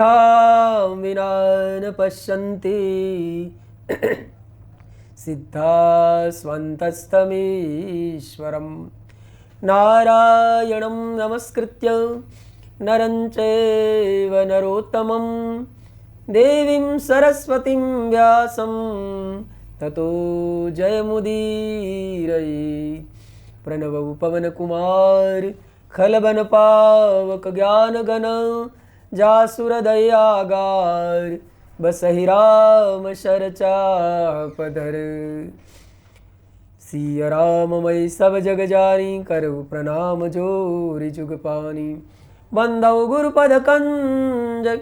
विना न पश्यन्ति सिद्धा स्वन्तस्तमीश्वरं नारायणं नमस्कृत्य नरं चैव नरोत्तमं देवीं सरस्वतीं व्यासं ततो जयमुदीरये। प्रणव पवनकुमार खलबन पावक ज्ञानगण जासुरदयागार बसहि राम शरचापधर। सिया राम मई सब जग जानी करु प्रणाम जोरि जुग पानी। बंधौ गुरुपद कंज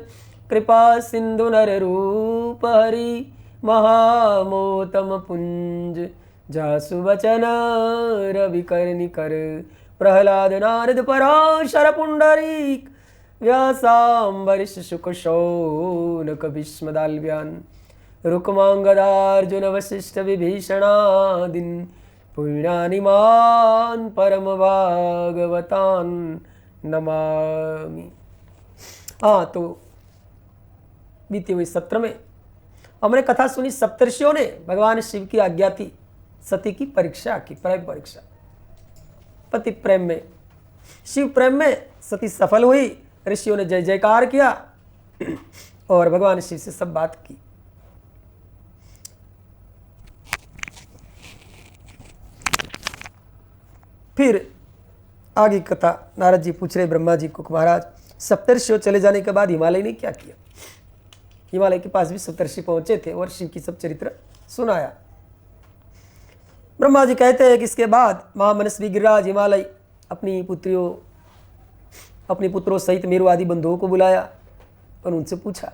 कृपा सिंधु नर रूप हरि महामोतम पुंज जासु वचन रवि करनिकर। प्रहलाद नारद पराशर पुंडरीक व्यासांबरीश शुक शौनक भीष्मदाल्व्यान् रुक्मांगदार्जुन वसिष्ठ विभीषणादीन् पुण्यानि मान् परम भागवतान् नमामि। हाँ, तो बीते हुए सत्र में हमने कथा सुनी। सप्तर्षियों ने भगवान शिव की आज्ञा थी, सती की परीक्षा की, प्रेम परीक्षा। पति प्रेम में, शिव प्रेम में सती सफल हुई। ऋषियों ने जय जयकार किया और भगवान शिव से सब बात की। फिर आगे कथा नारद जी पूछ रहे ब्रह्मा जी को, महाराज सप्तर्षियों चले जाने के बाद हिमालय ने क्या किया। हिमालय के पास भी सप्तर्षि पहुंचे थे और शिव की सब चरित्र सुनाया। ब्रह्मा जी कहते हैं कि इसके बाद महामनस्वी गिरिराज हिमालय अपनी पुत्रों सहित मेरु आदि बंधुओं को बुलाया और उनसे पूछा।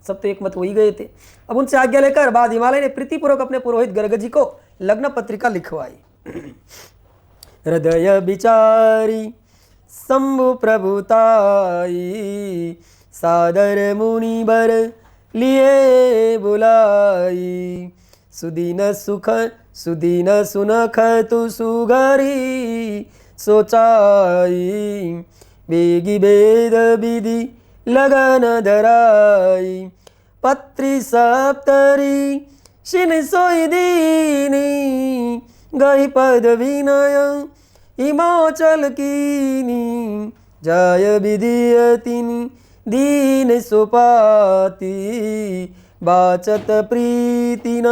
सब तो एक मत हो ही गए थे। अब उनसे आज्ञा लेकर बाद हिमालय ने प्रीतिपूर्वक अपने पुरोहित गर्ग जी को लग्न पत्रिका लिखवाई। हृदय विचारी शंभु प्रभुताई सादर मुनि बर लिए बुलाई। सुदीन सुख सुदीन सुनख तु सुगरी सोचाई। बेगी वेद विधि लगन धराई। पत्री सप्तरी शिन सोई दीनी गई पद विनय हिमाचल कीनी। जय विधियतिनी दीन सुपाती बाचत प्रीति न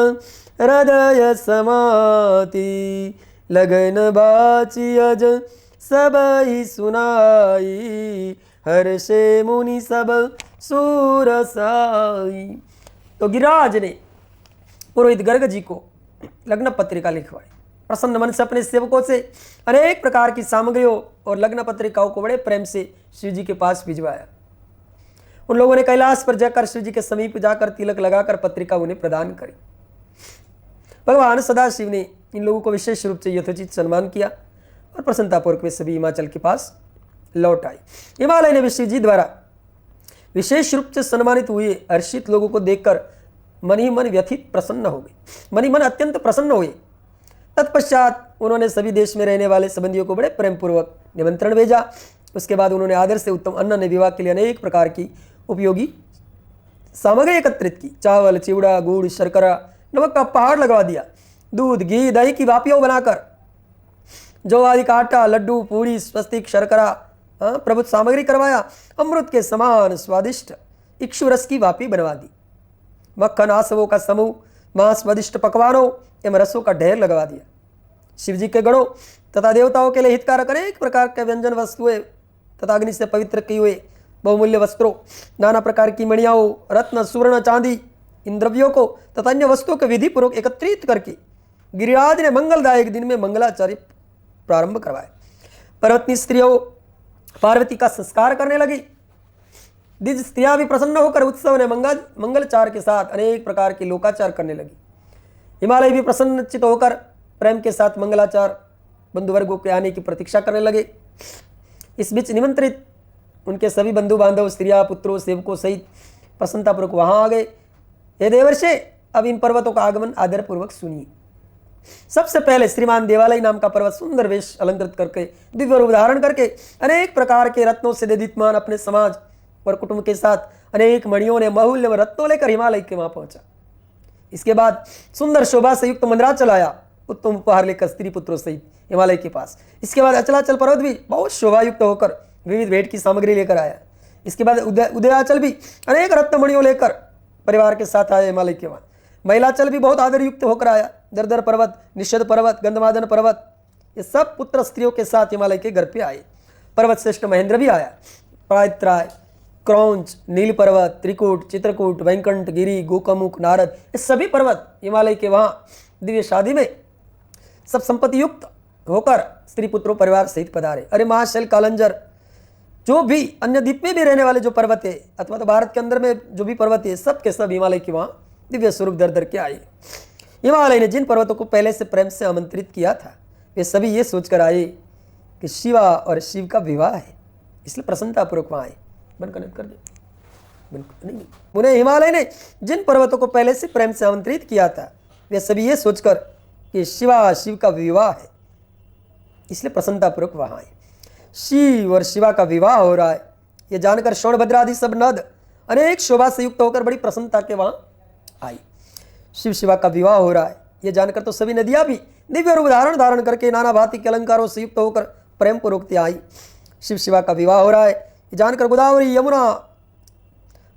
हृदय समाति। लगन बाची अज सबई सुनाई हर्षे मुनि सब सूरसाई। तो गिरिराज ने पुरोहित गर्ग जी को लग्न पत्रिका लिखवाई। प्रसन्न मन से अपने सेवकों से अनेक प्रकार की सामग्रियों और लग्न पत्रिकाओं को बड़े प्रेम से शिव जी के पास भिजवाया। उन लोगों ने कैलाश पर जाकर शिव जी के समीप जाकर तिलक लगाकर पत्रिका उन्हें प्रदान करी। भगवान सदाशिव ने इन लोगों को विशेष रूप से यथोचित सम्मान किया और प्रसन्नतापूर्वक वे सभी हिमाचल के पास लौट आए। हिमालय ने शिव जी द्वारा विशेष रूप से सम्मानित हुए हर्षित लोगों को देखकर मन ही मन व्यथित प्रसन्न हो गए, मन ही मन अत्यंत प्रसन्न हुए। तत्पश्चात उन्होंने सभी देश में रहने वाले संबंधियों को बड़े प्रेम पूर्वक निमंत्रण भेजा। उसके बाद उन्होंने आदर से उत्तम अन्न ने विवाह के लिए अनेक प्रकार की उपयोगी सामग्री एकत्रित की। चावल, चिवड़ा, गुड़, शर्करा, नमक का पहाड़ लगवा दिया। दूध, घी, दही की वापियों बनाकर जौ आदि का आटा, लड्डू, पूरी, स्वस्तिक, शर्करा प्रभुत सामग्री करवाया। अमृत के समान स्वादिष्ट इक्षु रस की वापी बनवा दी। मक्खन, आसवों का समूह, मांस, स्वादिष्ट पकवानों एवं रसों का ढेर लगवा दिया। शिव जी के गणों तथा देवताओं के लिए हितकारक अनेक प्रकार के व्यंजन वस्तुएं तथा अग्नि से पवित्र किए हुए बहुमूल्य वस्त्रों, नाना प्रकार की मणियाओं, रत्न, सुवर्ण, चांदी, इन द्रव्यों को तथा अन्य वस्तुओं के विधि पूर्वक एकत्रित करके गिरिराज ने मंगलदायक दिन में मंगलाचार्य प्रारंभ करवाए। पर्वतनी स्त्रियों पार्वती का संस्कार करने लगी। द्विज स्त्रियां भी प्रसन्न होकर उत्सव ने मंगलचार के साथ अनेक प्रकार के लोकाचार करने लगी। हिमालय भी प्रसन्नचित होकर प्रेम के साथ मंगलाचार बंधु वर्गों के आने की प्रतीक्षा करने लगे। इस बीच निमंत्रित उनके सभी बंधु बांधव, स्त्रियां, पुत्रों, सेवकों सहित प्रसन्नतापूर्वक वहां आ गए। हे देवर्षे, अब इन पर्वतों का आगमन आदरपूर्वक सुनिए। सबसे पहले श्रीमान देवालय नाम का पर्वत सुंदर वेश अलंकृत करके दिव्य रूप धारण करके अनेक प्रकार के रत्नों से दीप्यमान अपने समाज और कुटुंब के साथ अनेक मणियों ने महूल्य व रत्नों लेकर हिमालय के वहां पहुंचा। इसके बाद सुंदर शोभा से युक्त मंदराचल आया, उत्तम उपहार लेकर स्त्री पुत्रों सहित हिमालय के पास। इसके बाद अचलाचल पर्वत भी बहुत शोभायुक्त होकर विविध भेंट की सामग्री लेकर आया। इसके बाद उदयाचल भी अनेक रत्नमणियों लेकर परिवार के साथ आया हिमालय के वहां। महिलाचल भी बहुत आदरयुक्त होकर आया। दरदर पर्वत, निषद पर्वत, गंधमादन पर्वत, ये सब पुत्र स्त्रियों के साथ हिमालय के घर पे आए। पर्वत श्रेष्ठ महेंद्र भी आया। प्रायत्राय, क्रौंच, नील पर्वत, त्रिकूट, चित्रकूट, वैंकंठ, गिरी, गोकमुख, नारद, ये सभी पर्वत हिमालय के वहाँ दिव्य शादी में सब संपत्ति युक्त होकर स्त्री पुत्रों परिवार सहित पधारे। अरे महाशैल, कालंजर, जो भी अन्य द्वीप में भी रहने वाले जो पर्वत है अथवा तो भारत के अंदर में जो भी पर्वत है, सब के सब हिमालय के वहाँ दिव्य स्वरूप दर दर के आए। हिमालय ने जिन पर्वतों को पहले से प्रेम से आमंत्रित किया था, वे सभी ये सोचकर आए कि शिवा और शिव का विवाह है, इसलिए प्रसन्नतापूर्वक वहाँ आए। बन कनेक्ट कर दे, नहीं। उन्हें हिमालय ने जिन पर्वतों को पहले से प्रेम से आमंत्रित किया था, वे सभी ये सोचकर कि शिवा शिव का विवाह है, इसलिए प्रसन्नतापूर्वक वहाँ आए। शिव और शिवा का विवाह हो रहा है, ये जानकर शोणभद्र आदि सब नद अनेक शोभा से युक्त होकर बड़ी प्रसन्नता के वहाँ आई। शिव शिवा का विवाह हो रहा है, ये जानकर तो सभी नदियाँ भी दिव्य रूप धारण करके नाना भांति के अलंकारों से युक्त होकर प्रेम पूर्वक आई। शिव शिवा का विवाह हो रहा है, ये जानकर गोदावरी, यमुना,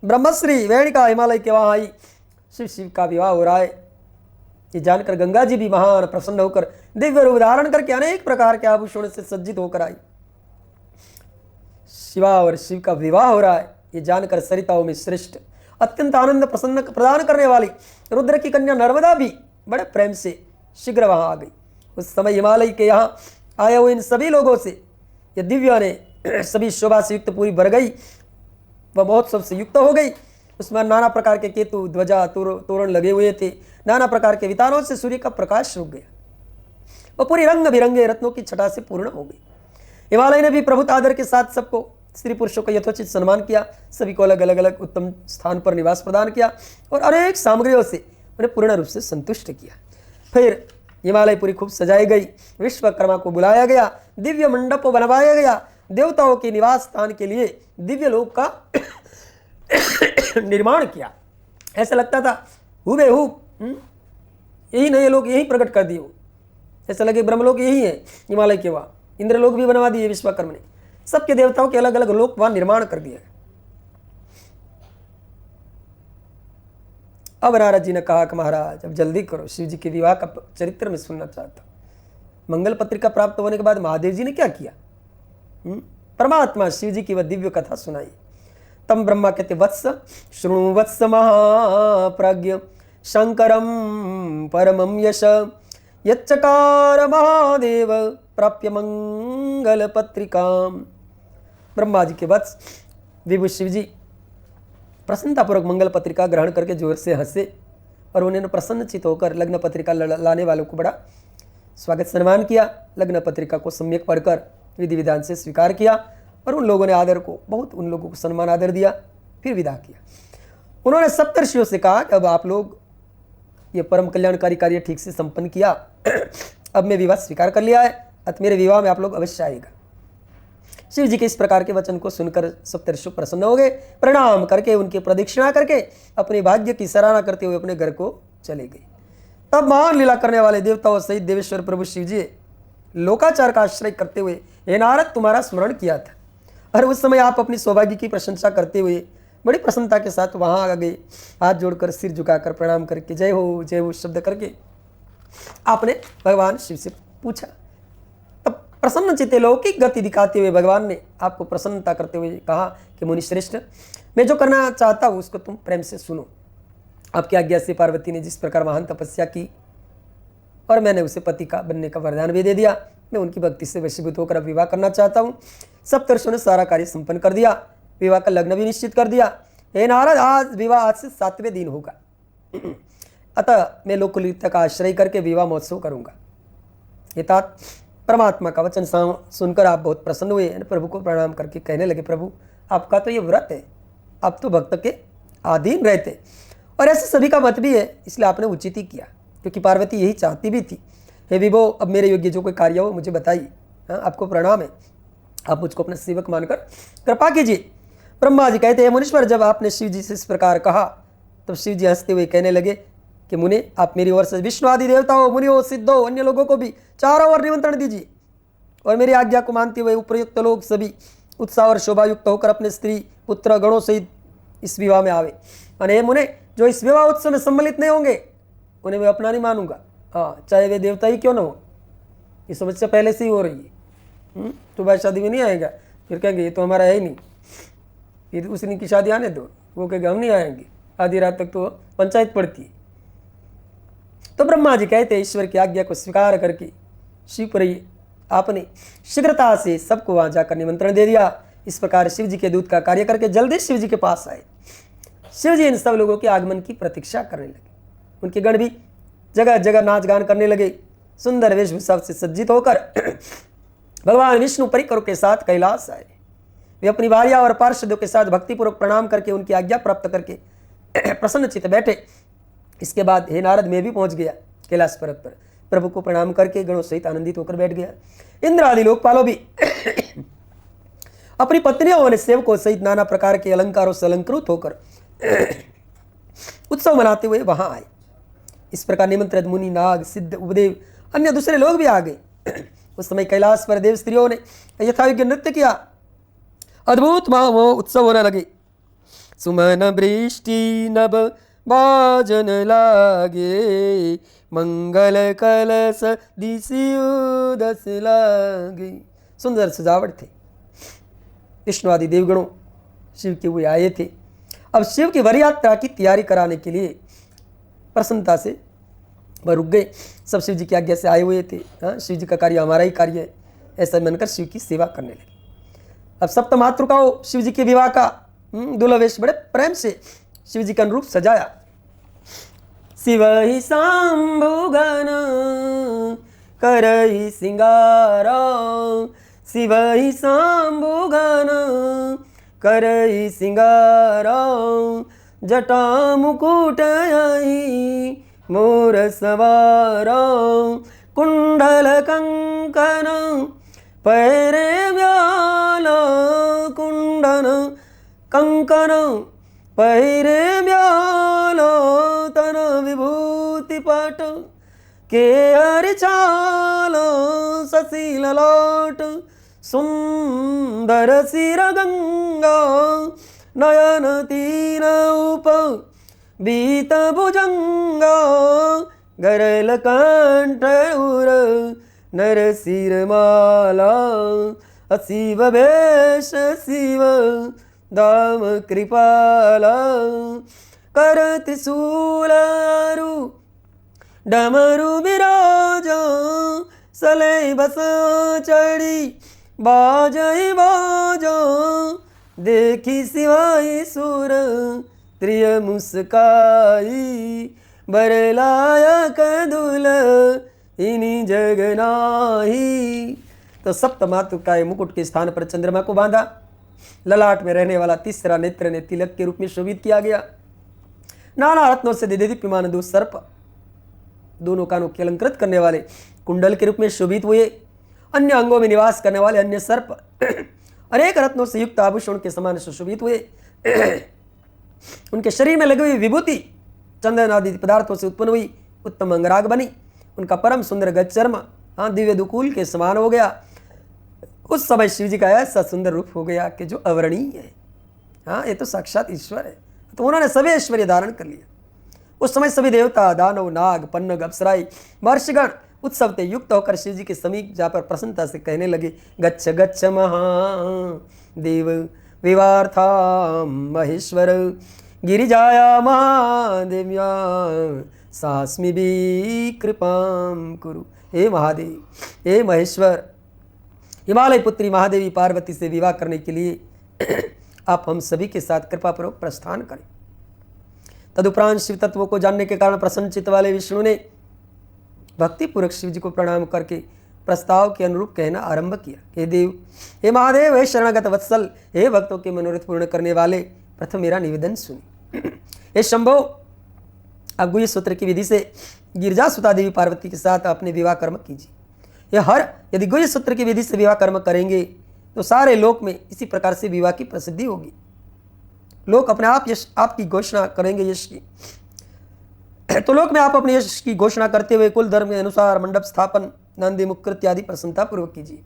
ब्रह्मश्री, वेणिका हिमालय के वहाँ आई। शिव शिव का विवाह हो रहा है, ये जानकर गंगा जी भी महान प्रसन्न होकर दिव्य रूप धारण करके अनेक प्रकार के आभूषणों से सज्जित होकर आई। शिवा और शिव का विवाह हो रहा है, ये जानकर सरिताओं में श्रेष्ठ अत्यंत आनंद प्रसन्न प्रदान करने वाली रुद्र की कन्या नर्मदा भी बड़े प्रेम से शीघ्र वहां आ गई। उस समय हिमालय के यहाँ आए हुए इन सभी लोगों से ये दिव्या ने सभी शोभा से युक्त पूरी भर गई, वह महोत्सव से युक्त हो गई। उसमें नाना प्रकार के केतु, ध्वजा, तोरण लगे हुए थे। नाना प्रकार के वितारों से सूर्य का प्रकाश रुक गया, वह पूरी रंग बिरंगे रत्नों की छटा से पूर्ण हो गई। हिमालय ने भी प्रभुता आदर के साथ सबको, स्त्री पुरुषों को यथोचित सम्मान किया, सभी को अलग अलग उत्तम स्थान पर निवास प्रदान किया और अनेक सामग्रियों से उन्हें पूर्ण रूप से संतुष्ट किया। फिर हिमालयपुरी खूब सजाई गई, विश्वकर्मा को बुलाया गया, दिव्य मंडप बनवाया गया, देवताओं के निवास स्थान के लिए दिव्य लोक का निर्माण किया। ऐसा लगता था हुबेहूब यही नए लोग यही प्रकट कर दिए, ऐसा लगे ब्रह्मलोक यही है हिमालय के वहाँ। इंद्रलोक भी बनवा दिए विश्वकर्मा ने, सबके देवताओं के अलग अलग लोक वहां निर्माण कर दिया। अब नारद जी ने कहा कि महाराज अब जल्दी करो, शिव जी के विवाह का चरित्र में सुनना चाहता हूं। मंगल पत्रिका प्राप्त होने के बाद महादेव जी ने क्या किया? परमात्मा शिव जी की वह दिव्य कथा सुनाई। तम ब्रह्मा कहते वत्स शृणु वत्स महाप्रज्ञ शंकरम परमं यश यच्चकार महादेव प्राप्य मंगल पत्रिकाम। ब्रह्मा जी के वत्स विभु शिव जी प्रसन्नतापूर्वक मंगल पत्रिका ग्रहण करके जोर से हंसे और उन्होंने प्रसन्नचित होकर लग्न पत्रिका लाने वालों को बड़ा स्वागत सम्मान किया। लग्न पत्रिका को सम्यक पढ़कर विधि विधान से स्वीकार किया और उन लोगों ने आदर को बहुत उन लोगों को सम्मान आदर दिया, फिर विदा किया। उन्होंने सप्तर्षियों से कहा कि अब आप लोग ये परम कल्याणकारी कार्य ठीक से संपन्न किया, अब मैं विवाह स्वीकार कर लिया है, अतः मेरे विवाह में आप लोग अवश्य आएगा। शिव जी के इस प्रकार के वचन को सुनकर सप्तर्षि प्रसन्न हो गए, प्रणाम करके उनकी प्रदक्षिणा करके अपने भाग्य की सराहना करते हुए अपने घर को चले गए। तब महान लीला करने वाले देवताओं सहित देवेश्वर प्रभु शिव जी लोकाचार का आश्रय करते हुए हे नारद तुम्हारा स्मरण किया था, और उस समय आप अपनी सौभाग्य की प्रशंसा करते हुए बड़ी प्रसन्नता के साथ वहां आ गए। हाथ जोड़कर सिर झुकाकर प्रणाम करके जय हो शब्द करके आपने भगवान शिव से पूछा। तब प्रसन्न चित्ते लौकिक गति दिखाते हुए भगवान ने आपको प्रसन्नता करते हुए कहा कि मुनि श्रेष्ठ, मैं जो करना चाहता हूँ उसको तुम प्रेम से सुनो। आपकी आज्ञा से पार्वती ने जिस प्रकार महान तपस्या की और मैंने उसे पति का बनने का वरदान भी दे दिया, मैं उनकी भक्ति से वशीभूत होकर अब विवाह करना चाहता हूँ। सप्तर्षियों ने सारा कार्य संपन्न कर दिया, विवाह का लग्न भी निश्चित कर दिया। हे नारद, आज विवाह आज से 7वें दिन होगा, अतः मैं लोकलीला का आश्रय करके विवाह महोत्सव करूंगा। यथात परमात्मा का वचन सुनकर आप बहुत प्रसन्न हुए, प्रभु को प्रणाम करके कहने लगे, प्रभु आपका तो ये व्रत है, आप तो भक्त के अधीन रहते और ऐसे सभी का मत भी है, इसलिए आपने उचित ही किया, क्योंकि पार्वती यही चाहती भी थी। हे विभो, अब मेरे योग्य जो कोई कार्य हो मुझे बताइए। आपको प्रणाम है, आप मुझको अपना सेवक मानकर कृपा कीजिए। ब्रह्मा जी कहते हैं, मुनीश्वर, जब आपने शिव जी से इस प्रकार कहा तब शिव जी हंसते हुए कहने लगे कि मुने, आप मेरी ओर से विष्णु आदि देवताओं, मुनियों, सिद्धों, अन्य लोगों को भी चारों ओर निमंत्रण दीजिए और मेरी आज्ञा को मानते हुए उपयुक्त लोग सभी उत्साह और शोभायुक्त होकर अपने स्त्री पुत्र गणों सहित इस विवाह में आवे। अने मुने, जो इस विवाह उत्सव में सम्मिलित नहीं होंगे उन्हें मैं अपना नहीं मानूंगा, हाँ, चाहे वे देवता ही क्यों ना हो। ये समस्या पहले से ही हो रही है। तो भाई शादी में नहीं आएगा, फिर कहेंगे ये तो हमारा है ही नहीं, फिर उस दिन की शादी आने दो, वो कहेगा हम नहीं आएंगे, आधी रात तक तो पंचायत पड़ती है। तो ब्रह्मा जी कहते हैं, ईश्वर की आज्ञा को स्वीकार करके शिव पर आपने शीघ्रता से सबको वहां जाकर निमंत्रण दे दिया। इस प्रकार शिव जी के दूत का कार्य करके जल्दी शिव जी के पास आए। शिव जी इन सब लोगों के आगमन की प्रतीक्षा करने लगे। उनके गण भी जगह जगह नाच गान करने लगे। सुंदर वेशभूषा से सज्जित होकर भगवान विष्णु परिकरों के साथ कैलाश आए। वे अपनी भार्या और पार्षदों के साथ भक्तिपूर्वक प्रणाम करके उनकी आज्ञा प्राप्त करके प्रसन्न चित्त बैठे। इसके बाद हे नारद, मैं भी पहुंच गया कैलाश पर्वत पर। प्रभु को प्रणाम करके गणों सहित आनंदित होकर बैठ गया। इंद्र आदि लोकपालों भी अपनी पत्नियों और सेवकों सहित नाना प्रकार के अलंकारों से अलंकृत होकर उत्सव मनाते हुए वहां आए। इस प्रकार निमंत्रित मुनि, नाग, सिद्ध, उपदेव, अन्य दूसरे लोग भी आ गए। उस समय कैलाश पर देव स्त्रियों ने यथायोग्य नृत्य किया। अद्भुत महामोह उत्सव होने लगे। सुमन वृष्टि नभ बाजन लागे, मंगल कलश दिसियो दस लागे। सुंदर सजावट थे। विष्णु आदि देवगणों शिव के हुए आए थे। अब शिव की वर यात्रा की तैयारी कराने के लिए प्रसन्नता से वह रुक गए। सब शिव जी की आज्ञा से आए हुए थे। हाँ, शिव जी का कार्य हमारा ही कार्य है, ऐसा मानकर शिव की सेवा करने लगे। अब सप्त मातृकाओं शिव जी के विवाह का दुर्लभेश बड़े प्रेम से शिव जी का अनुरूप सजाया। शिव ही सांभुगन करई सिंगारा, शिव ही सांभुगन करई सिंगारा, जटा मुकुट आई मोर सवारा, कुंडल कंकन पैरे व्याला, कुंडन कंकन पैरे व्याला, तन विभूति पट के अरिचाल, शशि ललाट सुंदर सिर गंगा, नयन तीन उप बीत भुजंगा, गरल कंठ उर नर सिर माला, अशिव वेश शिव दाम कृपाला, कर त्रिशूल डमरु विराजा, सलै बस चढ़ी बाजई बाजा, देखी सिवाई सुर त्रिय मुस्काई, बरलाया कदुल इन्हीं जगनाही। तो सप्त मातृकाएं मुकुट के स्थान पर चंद्रमा को बांधा। ललाट में रहने वाला तीसरा नेत्र ने तिलक के रूप में शोभित किया गया। नाना रत्नों से दीप्यमान दो सर्प दोनों कानों के अलंकृत करने वाले कुंडल के रूप में शोभित हुए। अन्य अंगों में निवास करने वाले अन्य सर्प अनेक रत्नों से युक्त आभूषण के समान सुशोभित हुए। उनके शरीर में लगी हुई विभूति चंदन आदि पदार्थों से उत्पन्न हुई उत्तम अंगराग बनी। उनका परम सुंदर गज चर्म दिव्य दुकूल के समान हो गया। उस समय शिव जी का ऐसा सुंदर रूप हो गया कि जो अवर्णीय है। हाँ, ये तो साक्षात ईश्वर है। तो उन्होंने सभी ऐश्वर्य धारण कर लिया। उस समय सभी देवता, दानव, नाग, पन्नग, अप्सराएं, महर्षिगण उत्सव से युक्त होकर शिव जी के समीप जाकर प्रसन्नता से कहने लगे, गच्छ गच्छ महादेव विवार्थाम महेश्वर, गिरिजाया महादेव्या सास्मि भी कृपाम कुरु। हे महादेव, हे महेश्वर, हिमालय पुत्री महादेवी पार्वती से विवाह करने के लिए आप हम सभी के साथ कृपापूर्वक प्रस्थान करें। तदुपरांत शिव तत्वों को जानने के कारण प्रसन्न चित्त वाले विष्णु ने भक्तिपूर्वक शिव जी को प्रणाम करके प्रस्ताव के अनुरूप कहना आरंभ किया। हे देव, हे महादेव, हे शरणागत वत्सल, हे भक्तों के मनोरथ पूर्ण करने वाले, प्रथम मेरा निवेदन सुनिए। हे शंभो, आप गुह्य सूत्र की विधि से गिरिजा सुता देवी पार्वती के साथ अपने विवाह कर्म कीजिए। यदि गुह्य सूत्र की विधि से विवाह कर्म करेंगे तो सारे लोक में इसी प्रकार से विवाह की प्रसिद्धि होगी। लोग अपने आप यश आपकी घोषणा करेंगे यश की। तो लोक में आप अपने यश की घोषणा करते हुए कुल धर्म के अनुसार मंडप स्थापन, नंदी मुक्ति इत्यादि प्रसन्नता पूर्वक कीजिए।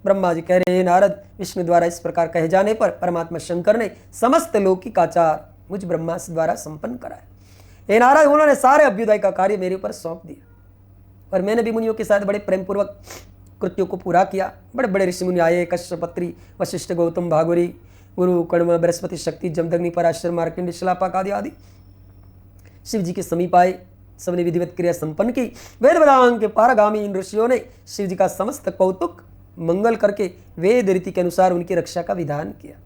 ब्रह्मा जी कह रहे हैं, नारद, विष्णु द्वारा इस प्रकार कहे जाने पर परमात्मा शंकर ने समस्त लौकिक आचार मुझ ब्रह्मा से द्वारा संपन्न कराया। हे नारद, उन्होंने सारे अभ्युदय का कार्य मेरे ऊपर सौंप दिया और मैंने भी मुनियों के साथ बड़े प्रेम पूर्वक कृत्यों को पूरा किया। बड़े बड़े ऋषि मुनि आए, कश्यप, पत्री, वशिष्ठ, गौतम, भागुरी, गुरु, कण्व, बृहस्पति, शक्ति, जमदग्नि, पराशर, मार्कंड, शिलापाक आदि शिव जी के समीप आए। सबने विधिवत क्रिया संपन्न की। वेद वेदांग के पारगामी इन ऋषियों ने शिव जी का समस्त कौतुक मंगल करके वेद रीति के अनुसार उनकी रक्षा का विधान किया।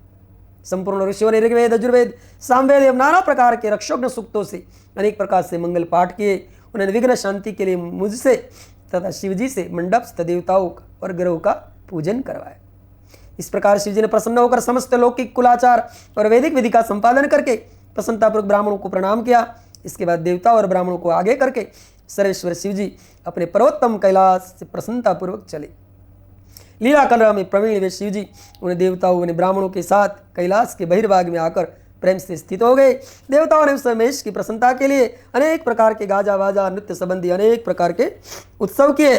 संपूर्ण ऋषियों ने ऋग्वेद, यजुर्वेद, सामवेद एवं नाना प्रकार के रक्षोग्न सूक्तों से अनेक प्रकार से मंगल पाठ किए। उन्होंने विघ्न शांति के लिए मुझसे तथा शिव जी से मंडप स्थित देवताओं और ग्रहों का पूजन करवाया। इस प्रकार शिव जी ने प्रसन्न होकर समस्त लौकिक कुलाचार और वैदिक विधि का संपादन करके प्रसन्नतापूर्वक ब्राह्मणों को प्रणाम किया। इसके बाद देवता और ब्राह्मणों को आगे करके सर्वेश्वर शिव जी अपने पर्वोत्तम कैलाश से प्रसन्नतापूर्वक चले। लीला कलरव में प्रवीण वे शिव जी उन्हें देवताओं उन्हें ब्राह्मणों के साथ कैलाश के बहिर्भाग में आकर प्रेम से स्थित हो गए। देवताओं ने उस महेश की प्रसन्नता के लिए अनेक प्रकार के गाजा वाजा नृत्य संबंधी अनेक प्रकार के उत्सव किए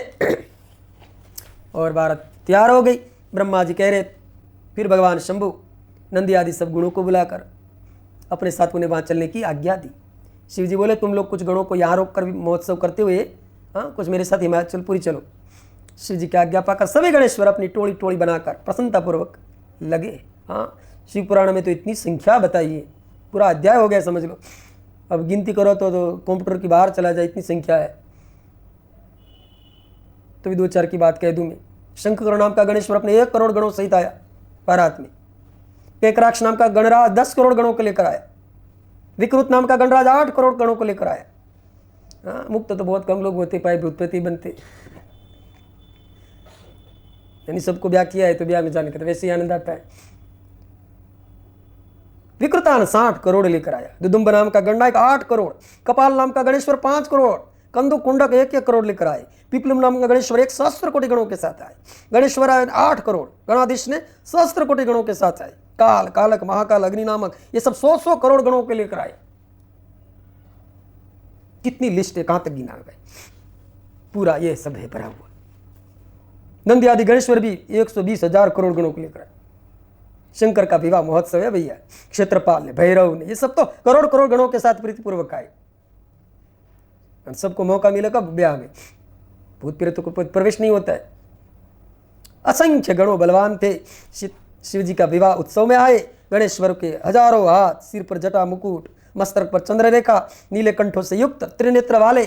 और भारत तैयार हो गई। ब्रह्मा जी कह रहे, फिर भगवान शंभु नंदी आदि सब गुणों को बुलाकर अपने साथ उन्हें वहाँ चलने की आज्ञा दी। शिव जी बोले, तुम लोग कुछ गणों को यहाँ रोक कर भी महोत्सव करते हुए कुछ मेरे साथ हिमाचलपुरी चलो। शिव जी की आज्ञा पाकर सभी गणेश्वर अपनी टोली टोली बनाकर प्रसन्नतापूर्वक लगे। शिव पुराण में तो इतनी संख्या बताई है, पूरा अध्याय हो गया समझ लो। अब गिनती करो तो कंप्यूटर की बाहर चला जाए, इतनी संख्या है। तो भी दो चार की बात कह दूं मैं। शंकर नाम का गणेश्वर अपने 1 करोड़ गणों सहित आया बारात में। पेकराक्ष नाम का गणराज 10 करोड़ गणों को लेकर आया। विकृत नाम का गणराज 8 करोड़ गणों को लेकर आया। मुक्त तो बहुत कम लोग होते पाए भूतपति बनते, यानी सबको ब्याह किया है तो ब्याह में जाने का तो वैसे ही आनंद आता है। विकृतान 60 करोड़ लेकर आया। दुदुम्ब नाम का गणनायक 8 करोड़। कपाल नाम का गणेश्वर 5 करोड़। कंदु कुंडक 1 करोड़ लेकर आए। पिपलम नाम का गणेश्वर 1 सहस्त्र कोटि गणों के साथ आए। गणेश्वर 8 करोड़। गणाधीश ने सहस्त्र कोटि गणों के साथ आए। काल, कालक, महाकाल, अग्नि नामक ये सब 100 करोड़ गणों के लेकर आए। कितनी लिस्ट है, कहां तक गिना गए, पूरा ये सब है भरा हुआ। नंदी आदि गणेश्वर भी 120,000 करोड़ गणों को लेकर आए। शंकर का विवाह महोत्सव है भैया। क्षेत्रपाल ने, भैरव ने, ये सब तो करोड़ करोड़ गणों के साथ प्रीतिपूर्वक आए। सबको मौका मिलेगा ब्याह में, भूत प्रेतों को प्रवेश नहीं होता है। असंख्य गणों बलवान थे। शिव जी का विवाह उत्सव में आए। गणेश्वर के हजारों हाथ, सिर पर जटा मुकुट, मस्तक पर चंद्ररेखा, नीले कंठों से युक्त, त्रिनेत्र वाले।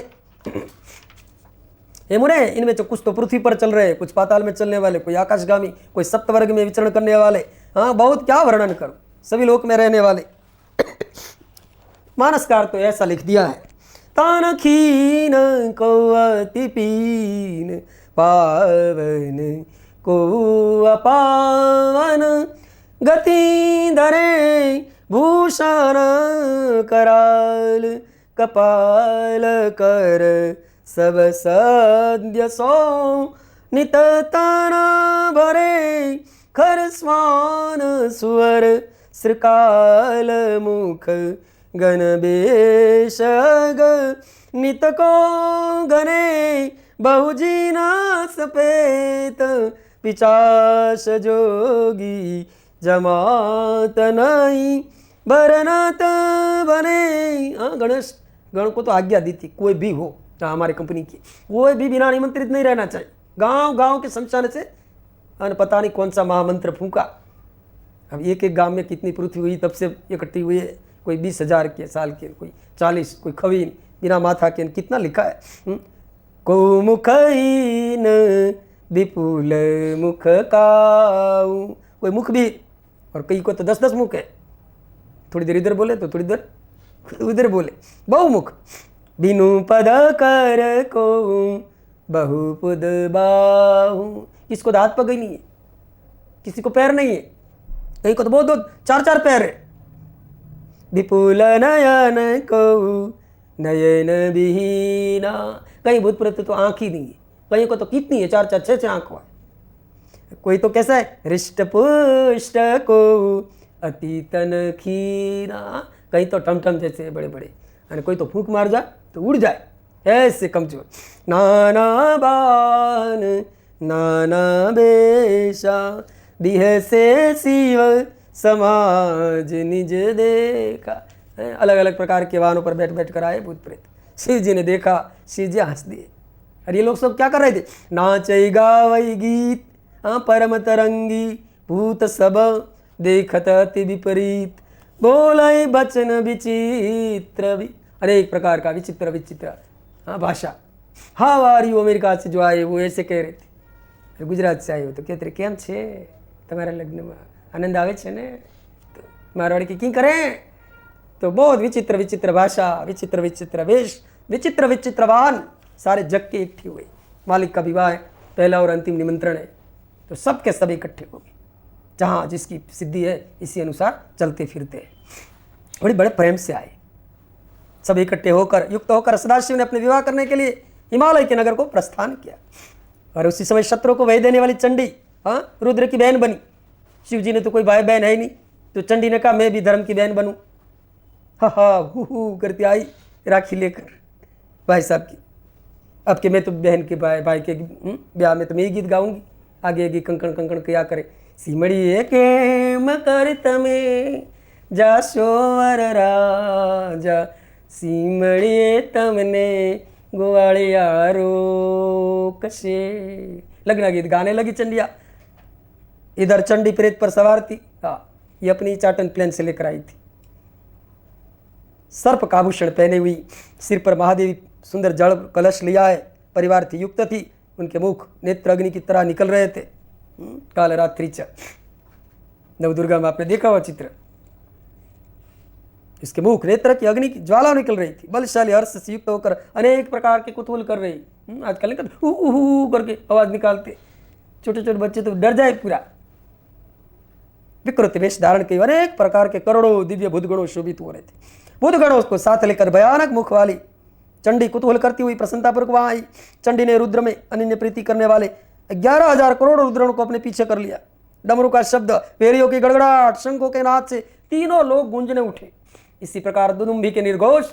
हे मुने, इनमें तो कुछ तो पृथ्वी पर चल रहे, कुछ पाताल में चलने वाले, कोई आकाशगामी, कोई सप्तवर्ग में विचरण करने वाले। बहुत क्या वर्णन करूं, सभी लोक में रहने वाले। मानसकार तो ऐसा लिख दिया है, तान खीन को अति पीन पावन को अपावन, गति धरे भूषण कराल, कपाल कर सब सद्य सो, नित तना भरे खर स्वान सुअर, श्रीकाल मुख गण बेशग, नित को गणे बहुजीना सपेत, पिचाश जोगी जमात नहीं, भरनाथ बने। गणेश गण को तो आज्ञा दी थी, कोई भी हो हमारे कंपनी की, कोई भी बिना निमंत्रित नहीं रहना चाहिए। गांव गांव के शमशान से पता नहीं कौन सा महामंत्र फूंका। अब एक एक गांव में कितनी पृथ्वी हुई तब से इकट्ठी हुई है। कोई 20,000 के साल के, कोई 40, कोई खवीन बिना माथा के, कितना लिखा है। को मुखहीन विपुल मुख काऊ, कोई मुख भी, और कई को तो 10-10 मुख है। थोड़ी देर इधर बोले तो थोड़ी देर उधर बोले, बहुमुख। बिनु पद कर को बहुपुद बाहु, किसको तो हाथ पग ही नहीं है, किसी को पैर नहीं है, कहीं को तो बहुत 4-4 पैर है। विपुल नयन को नयन विहीना, कहीं भूत प्रेत तो आंख ही नहीं है, कहीं को तो कितनी है 4-4, 6-6 आंख है। कोई तो कैसा है, हृष्ट पुष्ट को अतीतन खीरा, कहीं तो टमटम जैसे बड़े बड़े, और कोई तो फूंक मार जाए तो उड़ जाए, ऐसे कमजोर। नाना बान नाना बेशा, दिह से शिव समाज निज देखा। अलग अलग प्रकार के वाहनों पर बैठ बैठ कर आए भूत प्रेत। शिव जी ने देखा, शिव जी हंस दिए। और ये लोग सब क्या कर रहे थे? नाचई गावई गीत, हाँ परम तरंगी, भूत सब देखत अति विपरीत, बोलई बचन विचित्र, अनेक प्रकार का विचित्र विचित्र हाँ भाषा। हाँ वारी अमेरिका से जो आए वो ऐसे कह रहे थे, गुजरात से आए हो तो कहते रहे केम छे तुम्हारा लग्न में आनंद आवे छे ने, तो मारवाड़ी की करें। तो बहुत विचित्र विचित्र भाषा, विचित्र विचित्र वेश, विचित्र विचित्रवान, सारे जग के इकट्ठे हुए। मालिक का विवाह है, पहला और अंतिम निमंत्रण है, तो सब के सब इकट्ठे हो गए। जहाँ जिसकी सिद्धि है इसी अनुसार चलते फिरते हैं। बड़े बड़े प्रेम से आए, सब इकट्ठे होकर युक्त होकर सदाशिव ने अपने विवाह करने के लिए हिमालय के नगर को प्रस्थान किया। और उसी समय शत्रु को वही देने वाली चंडी हाँ रुद्र की बहन बनी। शिव जी ने तो कोई भाई बहन है ही नहीं, तो चंडी ने कहा मैं भी धर्म की बहन बनूं। हा हा हु करती आई राखी लेकर भाई साहब की। अब के मैं तो बहन के भाई के ब्याह में तो मैं ही गीत गाऊंगी, आगे आगे कंकण कंकण क्या करे। सिमड़िए के मकर तमे जाशोवर राजा, सिमड़िए तमने ग्वालियारो कशे। लगना गीत गाने लगी चंडिया। इधर चंडी प्रेत पर सवार थी, हाँ ये अपनी चाटन प्लेन से लेकर आई थी। सर्प का आभूषण पहने हुई, सिर पर महादेवी सुंदर जल कलश लिया है, परिवार थी युक्त थी, उनके मुख नेत्र अग्नि की तरह निकल रहे थे। काल रात्रि च नवदुर्गा में आपने देखा हुआ चित्र, इसके मुख नेत्र की अग्नि की ज्वाला निकल रही थी। बलशाली हर्ष से युक्त होकर अनेक प्रकार के कुतूहल कर रही। आजकल नहीं करके आवाज निकालते, छोटे छोटे बच्चे तो डर जाए पूरा। विकृत वेश धारण के अनेक प्रकार के करोड़ों दिव्य भूतगणों शोभित हो रहे थे। भूतगणों को साथ लेकर भयानक मुख वाली चंडी कुतूहल करती हुई प्रसन्नतापूर्वक वहां आई। चंडी ने रुद्र में अनन्य प्रीति करने वाले 11,000 करोड़ रुद्रों को अपने पीछे कर लिया। डमरू का शब्द, पेरियों की गड़गड़ाहट, शंखों के नाद से तीनों लोग गूंजने उठे। इसी प्रकार दुदुम्भी के निर्घोष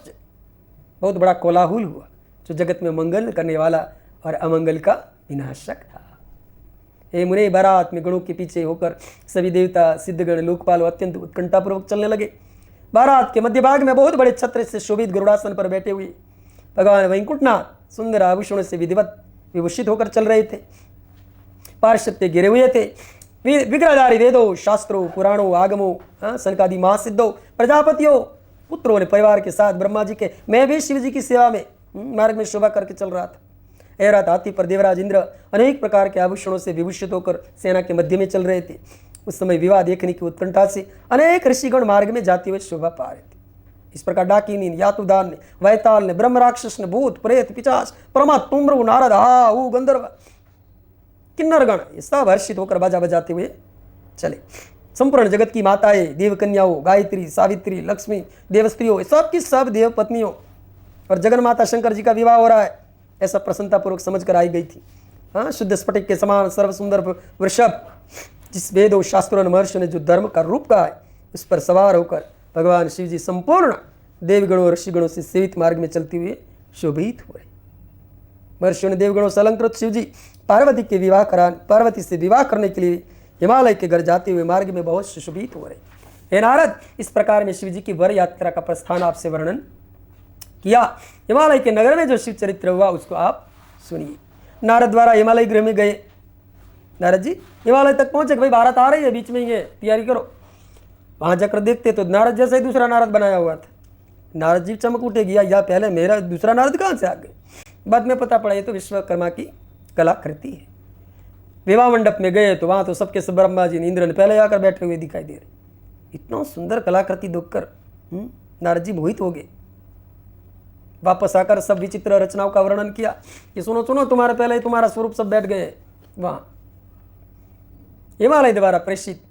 बहुत बड़ा कोलाहल हुआ, जो जगत में मंगल करने वाला और अमंगल का विनाशक था। हे मुने, बारात में गणों के पीछे होकर सभी देवता सिद्धगण लोकपाल अत्यंत उत्कंठापूर्वक चलने लगे। बारात के मध्य भाग में बहुत बड़े छत्र से शोभित गरुड़ासन पर बैठे हुए भगवान वैकुंठनाथ सुंदर आभूषणों से विधिवत विभूषित होकर चल रहे थे। पार्षद गिरे हुए थे। विग्रहधारी वेदों, शास्त्रों, पुराणों, आगमों, सनकादि महासिद्धों, प्रजापतियों, पुत्रों ने परिवार के साथ ब्रह्मा जी के, मैं भी शिव जी की सेवा में मार्ग में शोभा करके चल रहा था। ऐरात हाथी पर देवराज इंद्र अनेक प्रकार के आभूषणों से विभूषित होकर सेना के मध्य में चल रहे थे। उस समय विवाह देखने की उत्कंठा से अनेक ऋषिगण मार्ग में जाते हुए शोभा पा रहे थे। इस प्रकार डाकिनी ने, यातुदान ने, वैताल ने, ब्रह्म राक्षस ने, भूत प्रेत पिचास परमा तुमरु नारद हा गंधर्व किन्नरगण ये सब हर्षित होकर बाजा बजाते हुए चले। संपूर्ण जगत की माताएं, देव कन्याओं, गायत्री, सावित्री, लक्ष्मी, देवस्त्रियों, सब की सब देव पत्नियों और जगन माता शंकर जी का विवाह हो रहा है, ऐसा प्रसन्नतापूर्वक समझ कर आई गई थी। हाँ, शुद्ध स्फटिक के समान सर्व सुंदर वृषभ, जिस वेदों शास्त्रों महर्षियों ने जो धर्म का रूप कहा है, उस पर सवार होकर भगवान शिव जी संपूर्ण देवगणों और ऋषिगणों से सेवित मार्ग में चलते हुए शोभित हो रहे। महर्षियों ने देवगणों से अलंकृत शिव जी पार्वती से विवाह करने के लिए हिमालय के घर जाते हुए मार्ग में बहुत सुशोभित हो रहे। हे नारद, इस प्रकार में शिव जी की वर यात्रा का प्रस्थान आपसे वर्णन किया। हिमालय के नगर में जो शिव चरित्र हुआ उसको आप सुनिए। नारद द्वारा हिमालय गृह में गए। नारद जी हिमालय तक पहुंचे, भाई भारत आ रही है, बीच में ये तैयारी करो। वहां जाकर देखते तो नारद जैसा ही दूसरा नारद बनाया हुआ था। नारद जी चमक उठे, गया या पहले मेरा दूसरा नारद कहाँ से आ गए। बाद में पता पड़ा ये तो विश्वकर्मा की कलाकृति है। विवाह मंडप में गए तो वहां तो सबके सब ब्रह्मा जी, इंद्र ने पहले आकर बैठे हुए दिखाई दे रहे। इतना सुंदर कलाकृति देखकर नारद जी मोहित हो गए। वापस आकर सब विचित्र रचनाओं का वर्णन किया कि सुनो सुनो, तुम्हारे पहले ही तुम्हारा स्वरूप सब बैठ गए वहां। हिमालय द्वारा प्रेषित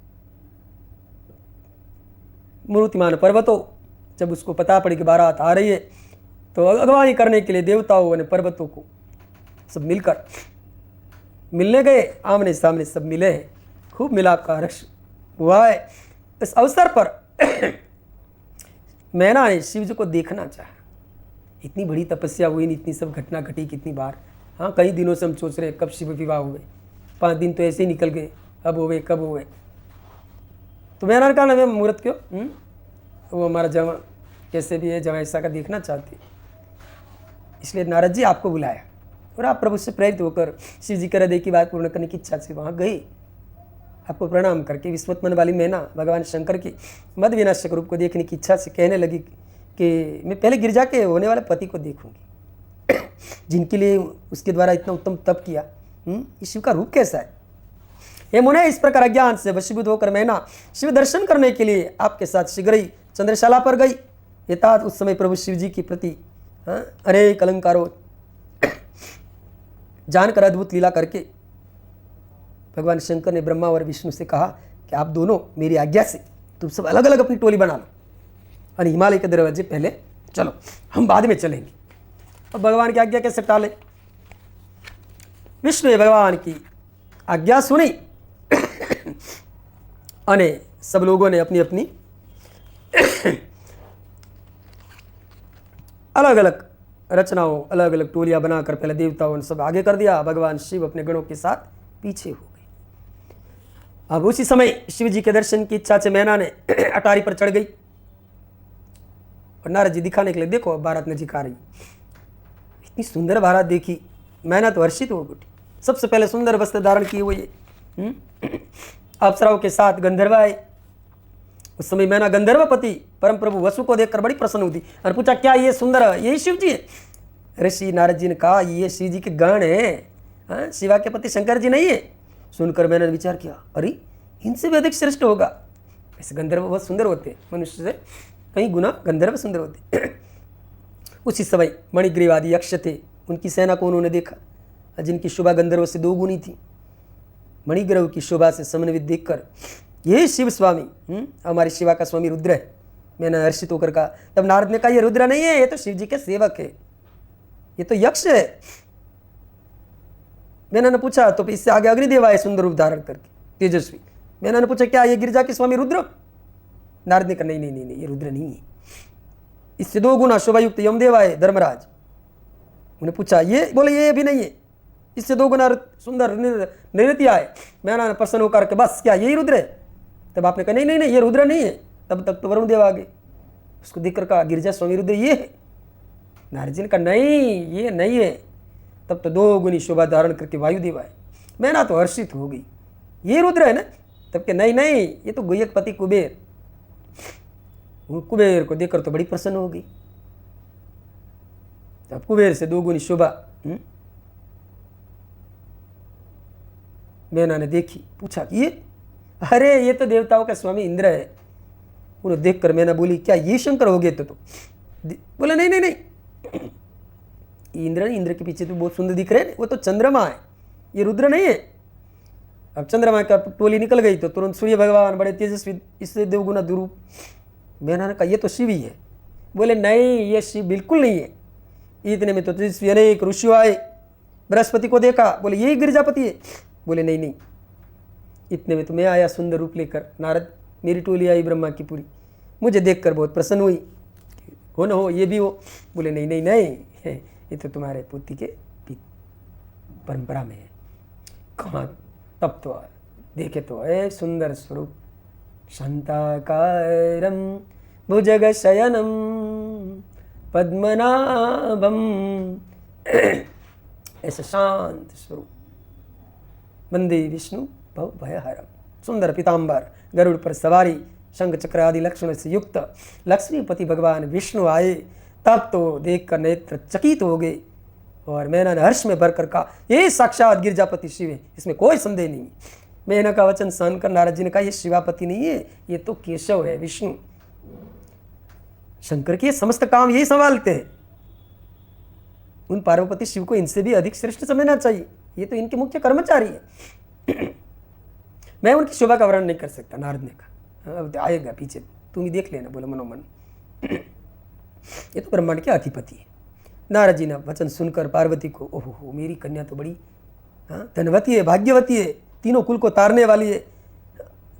मूर्तिमान पर्वतों, जब उसको पता पड़ी कि बारात आ रही है तो अगवानी करने के लिए देवताओं ने पर्वतों को सब मिलकर मिलने गए। आमने सामने सब मिले हैं, खूब मिलाप का रस हुआ है। इस अवसर पर मैना ने शिव जी को देखना चाहा। इतनी बड़ी तपस्या हुई, इतनी सब घटना घटी कितनी बार। हाँ, कई दिनों से हम सोच रहे हैं कब शिव विवाह हुए, 5 दिन तो ऐसे ही निकल गए, अब हुए कब हुए। तो मैंने कहा ना, मुहूर्त क्यों, वो हमारा जवां कैसे भी है, जवां ऐसा का देखना चाहते, इसलिए नारद जी आपको बुलाया और आप प्रभु से प्रेरित होकर शिव जी के हृदय की बात पूर्ण करने की इच्छा से वहाँ गए। आपको प्रणाम करके विस्मत मन वाली मैना भगवान शंकर के मद विनाशक रूप को देखने की इच्छा से कहने लगी कि मैं पहले गिरजा के होने वाले पति को देखूंगी, जिनके लिए उसके द्वारा इतना उत्तम तप किया। इस शिव का रूप कैसा है। हे मुने, इस प्रकार अज्ञान से वशीभूत होकर मैना शिव दर्शन करने के लिए आपके साथ शीघ्र ही चंद्रशाला पर गई। यथात उस समय प्रभु शिव जी के प्रति अनेक अलंकारों जानकर अद्भुत लीला करके भगवान शंकर ने ब्रह्मा और विष्णु से कहा कि आप दोनों मेरी आज्ञा से तुम सब अलग अलग अपनी टोली बना लो और हिमालय के दरवाजे पहले चलो, हम बाद में चलेंगे। और भगवान की आज्ञा कैसे टाले। विष्णु ने भगवान की आज्ञा सुनी अने सब लोगों ने अपनी अपनी अलग अलग रचनाओं, अलग अलग टोलियां बनाकर पहले देवताओं ने सब आगे कर दिया। भगवान शिव अपने गणों के साथ पीछे हो गए। अब उसी समय शिव जी के दर्शन की इच्छा से मैना ने अटारी पर चढ़ गई और नारद जी दिखाने के लिए, देखो बारात नजीक आ रही। इतनी सुंदर बारात देखी, मैना तो हर्षित हो उठी। सबसे पहले सुंदर वस्त्र धारण किए हुए अप्सराओं के साथ गंधर्व आए। उस समय मैना गंधर्वपति परम प्रभु वसु को देखकर बड़ी प्रसन्न हुई और पूछा, क्या ये सुंदर यही शिव जी है। ऋषि नारद जी ने कहा, ये शिव जी के गण है, शिवा के पति शंकर जी नहीं है। सुनकर मैंने विचार किया, अरे इनसे भी अधिक श्रेष्ठ होगा। ऐसे गंधर्व बहुत सुंदर होते, मनुष्य से कई गुना गंधर्व सुंदर होते। उसी समय मणिग्रीवादी यक्ष थे, उनकी सेना को उन्होंने देखा, जिनकी शोभा गंधर्व से 2 गुनी थी। मणिग्रह की शोभा से समन्वित देखकर, ये शिव स्वामी हमारी शिवा का स्वामी रुद्र है। मैंने हर्षित होकर कहा। तब नारद ने कहा, ये रुद्र नहीं है, ये तो शिव जी के सेवक है, ये तो यक्ष है। मैंने पूछा, तो इससे आगे अग्निदेव आए सुंदर रूप धारण करके, तेजस्वी। मैंने पूछा, क्या ये गिरजा के स्वामी रुद्र। नारद ने कहा, नहीं नहीं नहीं नहीं, ये रुद्र नहीं है, इससे 2 गुना शोभायुक्त यमदेव आए धर्मराज। उन्हें पूछा, ये बोले ये भी नहीं है, इससे 2 गुना सुंदर नृत्य आए। मैंने प्रसन्न होकर के, बस क्या यही रुद्र है। तब आपने कहा, नहीं नहीं नहीं, ये रुद्र नहीं है। तब तक तो वरुण देव आ गए, उसको देखकर कहा, गिरजा स्वामी रुद्र ये है। नारद जी ने कहा, नहीं ये नहीं है। तब तो 2 गुनी शोभा धारण करके वायुदेव आए। मैंने तो हर्षित हो गई, ये रुद्र है ना। तब के नहीं नहीं, ये तो गुह्यक पति कुबेर। कुबेर को देखकर तो बड़ी प्रसन्न हो गई। तब कुबेर से 2 गुनी शोभा मैना ने देखी। पूछा कि ये, अरे ये तो देवताओं का स्वामी इंद्र है। उन्हें देखकर मैंने बोली, क्या ये शंकर हो गए तो बोले नहीं नहीं नहीं, इंद्र नहीं, इंद्र के पीछे तो बहुत सुंदर दिख रहे हैं, वो तो चंद्रमा है, ये रुद्र नहीं है। अब चंद्रमा का टोली निकल गई तो तुरंत सूर्य भगवान बड़े तेजस्वी, इससे 2 गुना दुरूप। मैंने कहा, ये तो शिव ही है। बोले नहीं, ये शिव बिल्कुल नहीं है। इतने में तो तेजस्वी अनेक ऋषि आए, बृहस्पति को देखा, बोले यही गिरजापति है। बोले नहीं नहीं, इतने में तो मैं आया सुंदर रूप लेकर। नारद, मेरी टोली आई ब्रह्मा की पूरी, मुझे देखकर बहुत प्रसन्न हुई, हो ना हो ये भी हो। बोले नहीं नहीं नहीं, ये तो तुम्हारे पुत्री के परंपरा में है। कहाँ, तब तो देखे तो है सुंदर स्वरूप, शांताकारं भुजगशयनं पद्मनाभं, ऐसा शांत स्वरूप। वंदे विष्णु भव भयहरम। सुंदर पीताम्बर, गरुड़ पर सवारी, शंख चक्र आदि लक्षणों से युक्त लक्ष्मीपति भगवान विष्णु आए। तब तो देखकर नेत्र चकित हो गए और मैंने हर्ष में भरकर कहा, ये साक्षात गिरजापति शिव है, इसमें कोई संदेह नहीं। मैंने का वचन सहन कर नारद जी ने कहा, ये शिवापति नहीं है, ये तो केशव है, विष्णु। शंकर के समस्त काम यही संभालते हैं। उन पार्वती शिव को इनसे भी अधिक श्रेष्ठ समझना चाहिए, ये तो इनके मुख्य कर्मचारी है। मैं उनकी शोभा का वर्णन नहीं कर सकता। नारद ने कहा, अब आएगा पीछे, तुम ही देख लेना, बोला मनोमन। ये तो ब्रह्मांड के अधिपति है। नारद जी ने वचन सुनकर पार्वती को, ओहो मेरी कन्या तो बड़ी धनवती है, भाग्यवती है, तीनों कुल को तारने वाली है,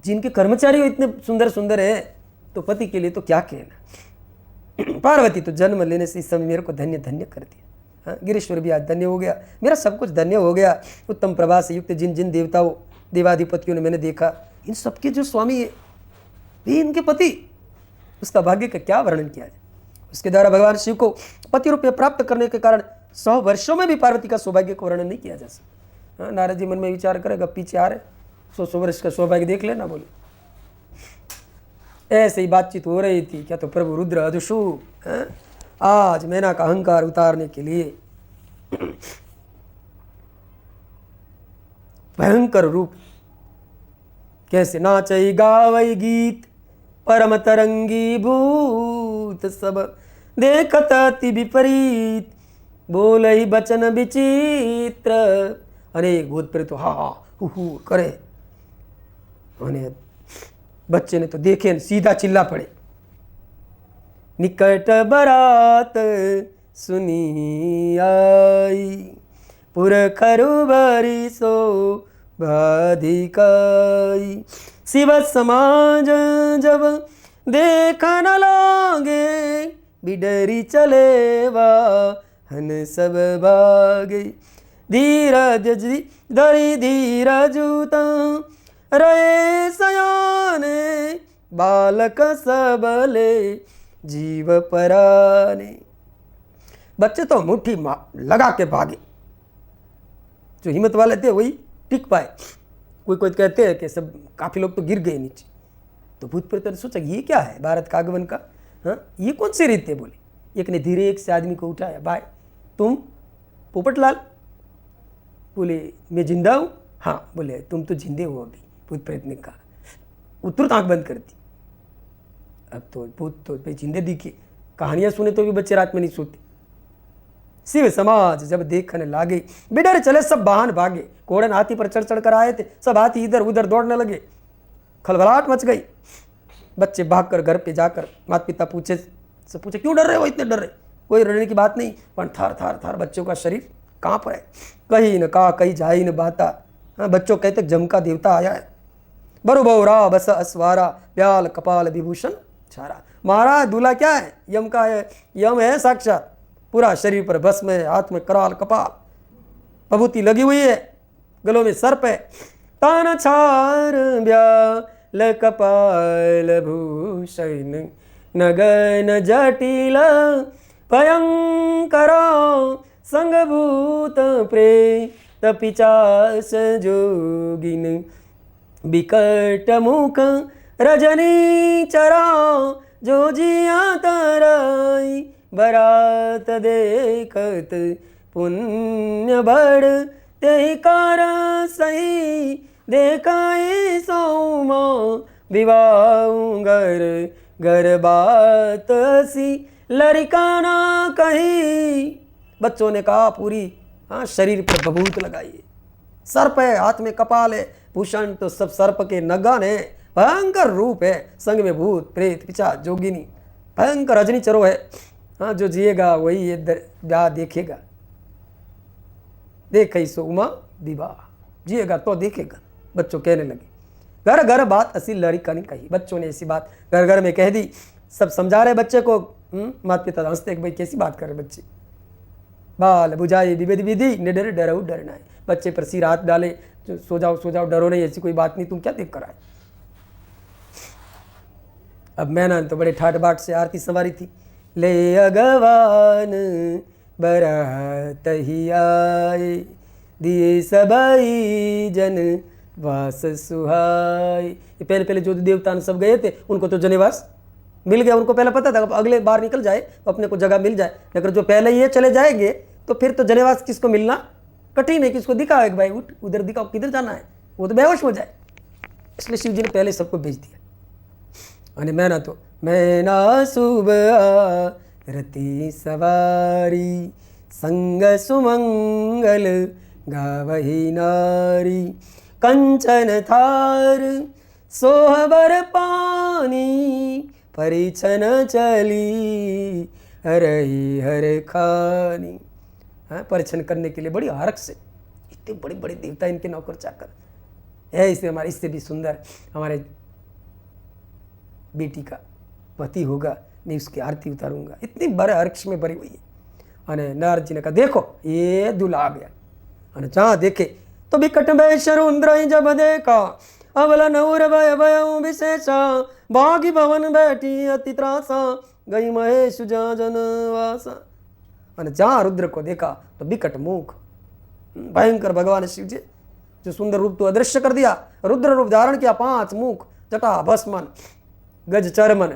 जिनके कर्मचारी हो इतने सुंदर सुंदर है तो पति के लिए तो क्या कहना। पार्वती तो जन्म लेने से इस समय मेरे को धन्य धन्य कर दिया। हाँ, गिरीश्वर भी आज धन्य हो गया, मेरा सब कुछ धन्य हो गया। उत्तम प्रभा से युक्त जिन जिन देवताओं देवाधिपतियों ने मैंने देखा, इन सबके जो स्वामी है ये इनके पति, उसका भाग्य का क्या वर्णन किया जाए। उसके द्वारा भगवान शिव को पति रूप में प्राप्त करने के कारण 100 वर्षों में भी पार्वती का सौभाग्य को वर्णन नहीं किया जा सकता। नारद जी मन में विचार करेगा, पीछे आ रहे 100 वर्ष का सौभाग्य देख लेना। बोले ऐसे ही बातचीत हो रही थी, क्या तो प्रभु रुद्र अधुषु आज मैना का अहंकार उतारने के लिए भयंकर रूप कैसे नाचई गावई गीत परम तरंगी भूत सब देखत अति विपरीत बोलई बचन विचित्र। अनेक भूत प्रेत तो हा हु करे। बच्चे ने तो देखे सीधा चिल्ला पड़े, निकट बरात सुनी आई पुरखरु बरी सो बाधिकाई। शिव समाज जब देखा न लागे बिडरी चले वाहन सब भागे। धीरज धरी धीरजूता रहे सयाने बालक सबले जीव पराने। बच्चे तो मुट्ठी लगा के भागे, जो हिम्मत वाले थे वही टिक पाए। कोई कोई कहते हैं कि सब काफी लोग तो गिर गए नीचे। तो भूत प्रेत ने सोचा ये क्या है भारत का आगमन का, हाँ ये कौन सी रीत है। बोले एक ने धीरे एक से आदमी को उठाया, भाई तुम पोपटलाल? बोले मैं जिंदा हूँ। हाँ बोले तुम तो जिंदे हो अभी। भूत प्रेत ने कहा, तुरंत आंख बंद कर दी। अब तो भूत तो भाई जिंदे दिखे, कहानियां सुने तो भी बच्चे रात में नहीं सोते। शिव समाज जब देखने लागे बिडर चले सब वाहन भागे। घोड़े हाथी पर चढ़ चढ़ कर आए थे, सब हाथी इधर उधर दौड़ने लगे, खलबलाहट मच गई। बच्चे भागकर घर पे जाकर माता पिता पूछे क्यों डर रहे हो, इतने डर रहे? कोई डरने की बात नहीं, पर थार थार थार बच्चों का शरीर कांप रहा है। कहीं न कहा कहीं जाई न बाता। हाँ बच्चों कहते जम का देवता आया है। बरु बहुरा बस अस्वारा ब्याल कपाल विभूषण छारा। महाराज दूल्हा क्या है? यम का है, यम है साक्षात। पूरा शरीर पर भस्म है, हाथ में कराल कपाल, भभूति लगी हुई है, गलों में सर्प है। तान छार ब्याल कपाल भूषण नगन जटिल भयंकर संगभूत प्रेत पिचास जोगिन बिकट मुख रजनी चरा जो जिया तराई बरात देखत पुण्य बढ़ ते कार सही देखाए सौमा विवाह घर घर बात सी लड़काना कही। बच्चों ने कहा पूरी हाँ शरीर पर भभूत लगाइए, सर्प है, हाथ में कपाल है, भूषण तो सब सर्प के नगन है, भयंकर रूप है, संग में भूत प्रेत पिशाच जोगिनी, भयंकर रजनी चरो है। हाँ जो जिएगा वही ये ब्याह देखेगा। देखे सो उमा विवाह, जिएगा तो देखेगा। बच्चों कहने लगे। घर घर बात असी लड़का नहीं कही। बच्चों ने ऐसी बात घर घर में कह दी। सब समझा रहे बच्चे को। माता पिता हंसते भाई कैसी बात कर रहे बच्चे। बाल बुझाए विविध विधि निडर डरो डरना है। बच्चे पर सिर हाथ डाले, सो जाओ डरो नहीं, ऐसी कोई बात नहीं, तुम क्या देख कर आए। अब मैना तो बड़े ठाट बाट से आरती सवारी थी। ले अगवान बरात ही आए दिए सबई जन वास सुहाय। ये पहले जो देवता सब गए थे उनको तो जनेवास मिल गया, उनको पहले पता था अगले बार निकल जाए तो अपने को जगह मिल जाए। लेकिन जो पहले ये चले जाएंगे तो फिर तो जनेवास किसको मिलना कठिन है। किसको दिखाओ एक भाई उठ उधर दिखाओ, किधर जाना है, वो तो बेहोश हो जाए। इसलिए शिव जी ने पहले सबको भेज दिया। અને मैना तो मैना सुबह रति सवारी संग सुमंगल गावही नारी कंचन थार सोहबर पानी परिछन चली हरही हर खानी। हाँ परिछन करने के लिए बड़ी हरक से, इतने बड़े बड़े देवता इनके नौकर चाकर, है इसमें हमारे, इससे भी सुंदर हमारे बेटी का पति होगा, मैं उसकी आरती उतारूंगा। इतनी बड़े अर्क्ष में भरी हुई है। अने नारद जी ने कहा देखो ये दूल्हा आ गया। अने जहाँ देखे तो बिकट भय शरुंद्र जब देखा, अवला नौर भय भय विशेषा, भागी भवन बैठी अति त्रासा, गई महेश जाजन वासा। अने जहाँ रुद्र को देखा तो बिकट मुख, भयंकर भगवान शिव जी जो सुंदर रूप तो अदृश्य कर दिया, रुद्र रूप धारण किया, 5 मुख, जटा भस्मन, गज चरमन,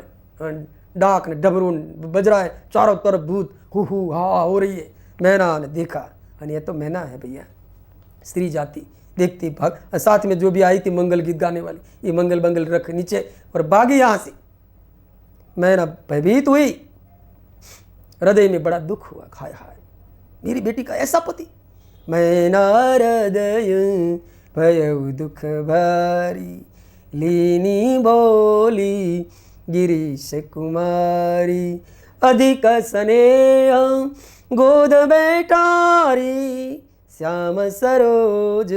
डाक ने डबरू बज रहा है, चारों तरफ भूत हु हा हो रही है। मैना ने देखा, और ये तो मैना है भैया, स्त्री जाति देखती भाग, साथ में जो भी आई थी मंगल गीत गाने वाली, ये मंगल मंगल रख नीचे और भागी यहाँ से। मैना भयभीत हुई, हृदय में बड़ा दुख हुआ, हाय हाय मेरी बेटी का ऐसा पति। मैना हृदय भय दुख भारी, लीनी बोली गिरीश कुमारी, अधिक स्नेह गोद बैठारी, श्याम सरोज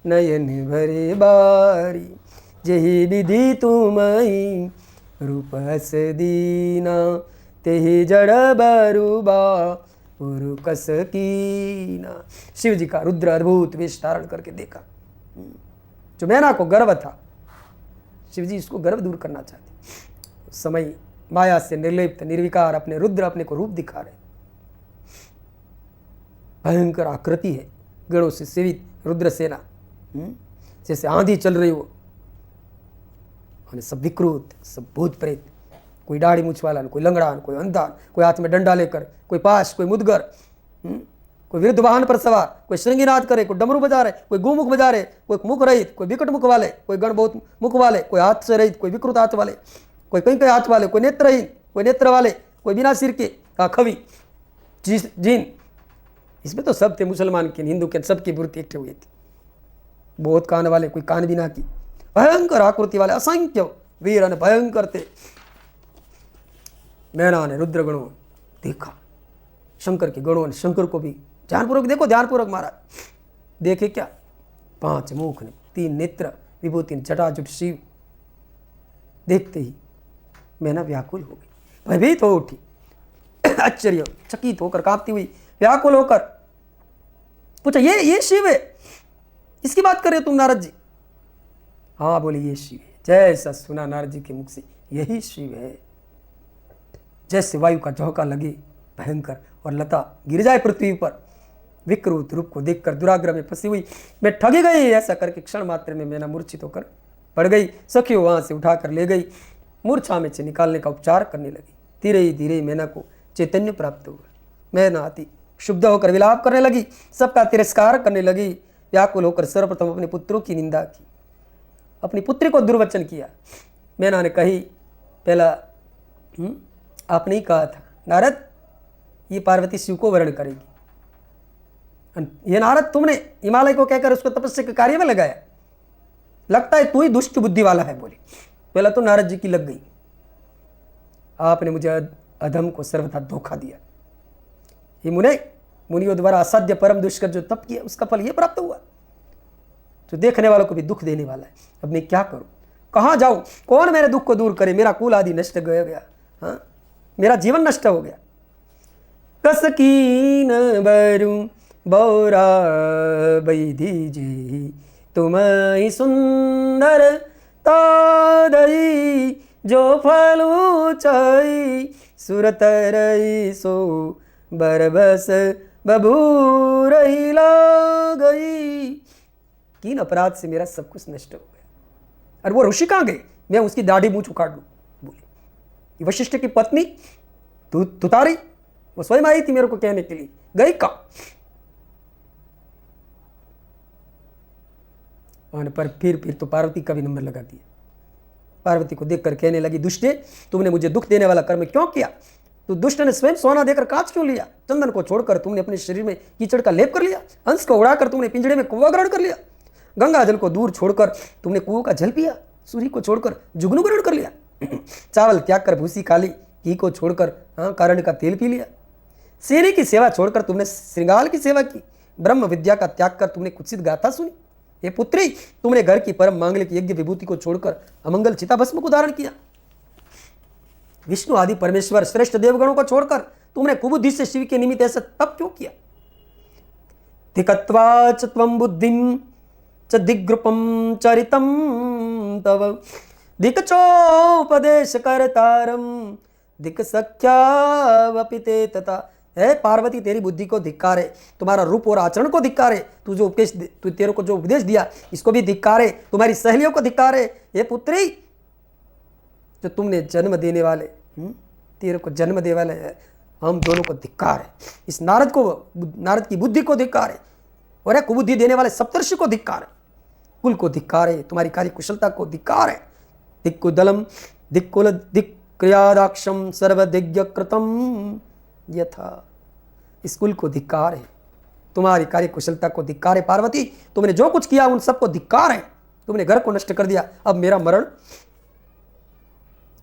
नयन भरे बारी, जही विधि तुमहि रूप हस दीना, तेहि जड़ बरुबा उरु कस कीना। शिव जी का रुद्र अद्भुत वेश धारण करके देखा। जो मैना को गर्व था, शिव जी इसको गर्व दूर करना चाहते। उस समय माया से निर्लिप्त निर्विकार अपने रुद्र अपने को रूप दिखा रहे। भयंकर आकृति है, गणों से सेवित रुद्र सेना, जैसे आंधी चल रही हो, और सब विकृत, सब भूत प्रेत, कोई दाढ़ी मूछ वाला, कोई लंगड़ा, कोई अंधा, कोई हाथ में डंडा लेकर, कोई पाश, कोई मुदगर, कोई विरुद्ध वाहन पर सवार, कोई श्रृंगीनाद करे, कोई डमरू बजा रहे, कोई गोमुख बजा रहे, कोई मुख रहित, कोई विकट मुख वाले, कोई गण बहुत मुख वाले, कोई हाथ से रहित, कोई विकृत हाथ वाले, कोई कहीं हाथ वाले, कोई नेत्रहीन, कोई नेत्र वाले, कोई बिना सिर के खवी जीन। इसमें तो सब थे, मुसलमान के हिंदू के सबकी मूर्ति इकट्ठे हुए थे। बहुत कान वाले, कोई कान बिना की, भयंकर आकृति वाले असंख्य वीर ने भयंकर थे। मैना ने रुद्र गणों देखा, शंकर के गणों ने शंकर को भी ध्यानपूर्वक देखो, ध्यानपूर्वक मारा। देखे क्या, 5 मुख ने, 3 नेत्र, विभूति जटाजुट शिव। देखते ही मैना व्याकुल हो गई, भयभीत हो उठी, आश्चर्य चकित होकर कांपती हुई व्याकुल होकर पूछा ये शिव है, इसकी बात कर रहे हो तुम नारद जी? हाँ बोले ये शिव है। जैसा सुना नारद जी के मुख से, यही शिव है। जैसे वायु का झोंका लगे भयंकर और लता गिर जाए पृथ्वी पर, विकृत रूप को देखकर दुराग्रह में फंसी हुई मैं ठगी गई, ऐसा करके क्षण मात्र में मैना मूर्छित होकर पड़ गई। सखियों वहां से उठाकर ले गई, मूर्छा में से निकालने का उपचार करने लगी। धीरे धीरे मैना को चैतन्य प्राप्त हुआ। मैना अति शुद्ध होकर विलाप करने लगी, सबका तिरस्कार करने लगी। व्याकुल होकर सर्वप्रथम अपने पुत्रों की निंदा की, अपनी पुत्री को दुर्वचन किया। मैना ने कही, पहला आपने ही कहा था नारद ये पार्वती शिव को वर्ण करेगी, ये नारद तुमने हिमालय को कहकर उसको तपस्या के कार्य में लगाया, लगता है तू ही दुष्ट बुद्धि वाला है। बोले पहला तो नारद जी की लग गई, आपने मुझे अधम को सर्वथा धोखा दिया। ये मुनियों द्वारा असाध्य परम दुष्कर जो तप किया उसका फल ये प्राप्त हुआ, जो देखने वालों को भी दुख देने वाला है। अब मैं क्या करूं, कहाँ जाऊं, कौन मेरे दुख को दूर करे? मेरा कुल आदि नष्ट गया, हाँ मेरा जीवन नष्ट हो गया। कसकीन बरू बौरा दीजिए तुम ही सुंदर तादई, जो फलू चाई सुरत रही सो बरबस बबूर ही ला गई। किन अपराध से मेरा सब कुछ नष्ट हो गया। और वो ऋषि कहाँ गए? मैं उसकी दाढ़ी मूंछ उखाड़ लूं? बोले वशिष्ठ की पत्नी तुतारी, वो स्वयं आई थी मेरे को कहने के लिए, गई का? पर फिर तो पार्वती का भी नंबर लगा दिया। पार्वती को देखकर कहने लगी, दुष्टे तुमने मुझे दुख देने वाला कर्म क्यों किया? तू दुष्ट ने स्वयं सोना देकर कांच क्यों लिया? चंदन को छोड़कर तुमने अपने शरीर में कीचड़ का लेप कर लिया, हंस को उड़ाकर तुमने पिंजड़े में कुआं ग्रहण कर लिया, गंगा जल को दूर छोड़कर तुमने कुओं का जल पिया, सूर्य को छोड़कर जुगनू ग्रहण कर लिया, चावल त्याग कर भूसी खा ली, घी को छोड़कर कारण का तेल पी लिया, शेरी की सेवा छोड़कर तुमने श्रृंगाल की सेवा की, ब्रह्म विद्या का त्याग कर तुमने कुत्सित गाथा सुनी, ये पुत्री, तुमने घर की परम मांगलिक यज्ञ विभूति को छोड़कर अमंगल चिता भस्म को धारण किया। विष्णु आदि परमेश्वर श्रेष्ठ देवगणों को छोड़कर तुमने कुबुद्धि से शिव के निमित्त ऐसा तप क्यों किया? धिकत्वाच त्वं बुद्धिं च दिग्रूपं चरितं तव दिक्चोपदेश करतारम दिक् सख्यावपि ते तथा। है पार्वती, तेरी बुद्धि को धिक्कार है, तुम्हारा रूप और आचरण को धिक्कार है, तू तेरे को जो उपदेश दिया इसको भी धिक्कार है, तुम्हारी सहेलियों को धिक्कार है। ये पुत्री, जो तुमने जन्म देने वाले, तेरे को जन्म देने वाले है, हम दोनों को धिक्कार है। इस नारद की बुद्धि को धिक्कार है, और कुबुद्धि देने वाले सप्तर्षि को धिक्कार है, कुल को धिक्कार है, तुम्हारी कार्य कुशलता को धिक्कार है। दिक्कुदलम दिक्कुल दिक्क्रियादाक्षम सर्वदिग्य कृतम यथा, इस कुल को धिक्कार है, तुम्हारी कार्य कुशलता को धिक्कार है। पार्वती, तुमने जो कुछ किया उन सबको धिक्कार है, तुमने घर को नष्ट कर दिया, अब मेरा मरण।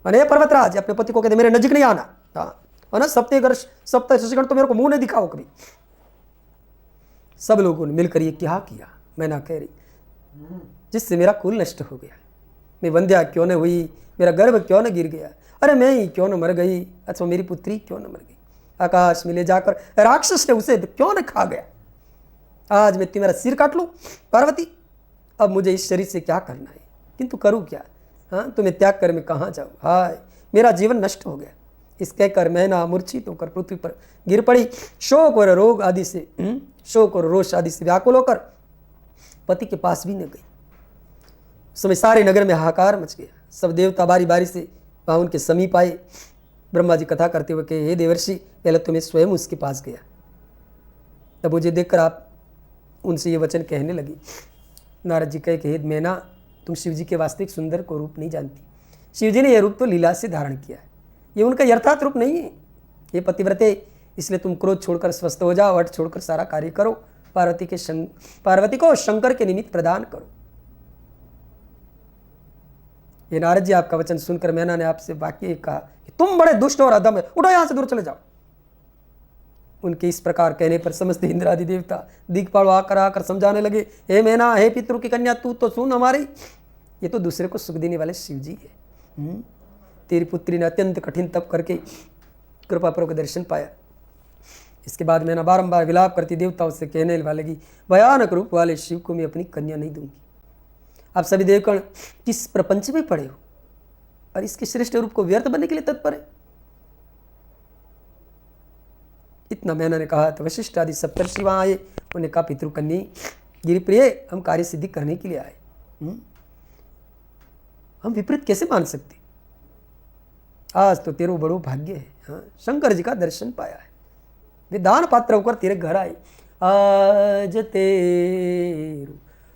अरे पर्वतराज, अपने पति को कहते मेरे नजीक नहीं आना। हाँ ना, सप्तर्षिगण तो मेरे को मुंह नहीं दिखाओ कभी। सब लोगों ने मिलकर ये क्या किया, मैं ना कह रही, जिससे मेरा कुल नष्ट हो गया। मैं वंध्या क्यों न हुई, मेरा गर्भ क्यों न गिर गया, अरे मैं ही क्यों न मर गई, अच्छा मेरी पुत्री क्यों न मर गई, आकाश में ले जाकर राक्षस ने उसे क्यों न खा गया। आज मैं तुम्हारा सिर काट लूं पार्वती, अब मुझे इस शरीर से क्या करना है, किंतु करूं क्या। हाँ, तुम्हें त्याग कर मैं कहाँ जाऊँ, हाय मेरा जीवन नष्ट हो गया। इस कहकर मैना मूर्छित होकर पृथ्वी पर गिर पड़ी। शोक और रोग आदि से शोक और रोष आदि से व्याकुल होकर पति के पास भी न गई। उस समय सारे नगर में हाहाकार मच गया। सब देवता बारी बारी से वहाँ उनके समीप आए। ब्रह्मा जी कथा करते हुए कहे, हे देवर्षि, पहले तुम्हें स्वयं उसके पास गया, तब मुझे देखकर आप उनसे ये वचन कहने लगी। नारद जी कहे कि हे मैना, तुम शिव जी के वास्तविक सुंदर को रूप नहीं जानती। शिव जी ने यह रूप तो लीला से धारण किया है, ये उनका यथार्थ रूप नहीं है। ये पतिव्रते, इसलिए तुम क्रोध छोड़कर स्वस्थ हो जाओ, हठ छोड़कर सारा कार्य करो, पार्वती को शंकर के निमित्त प्रदान करो। ये नारद जी आपका वचन सुनकर मैना ने आपसे वाक्य कहा कि तुम बड़े दुष्ट और अधम है, उठो यहां से दूर चले जाओ। उनके इस प्रकार कहने पर समस्त इंद्र आदि देवता दिक्पाल आकर समझाने लगे, हे मैना, हे पितृ की कन्या, तू तो सुन हमारी, ये तो दूसरे को सुख देने वाले शिव जी है। तेरी पुत्री ने अत्यंत कठिन तप करके कृपापूर्वक दर्शन पाया। इसके बाद मैंने बारंबार विलाप करती देवताओं से कहने लगी, भयानक रूप वाले शिव को मैं अपनी कन्या नहीं दूंगी। आप सभी देवगण किस प्रपंच में पड़े हो और इसके श्रेष्ठ रूप को व्यर्थ बनने के लिए तत्पर है। इतना मैंने कहा तो वशिष्ठ आदि सप्तर्षि वहां आए। उन्हें कहा, पितृकन्या गिरिप्रिय, हम कार्य सिद्धि करने के लिए आए, हम विपरीत कैसे मान सकते। आज तो तेरो बड़ो भाग्य है, हाँ, शंकर जी का दर्शन पाया है, वे दान पात्र होकर तेरे घर आए। आज तेरो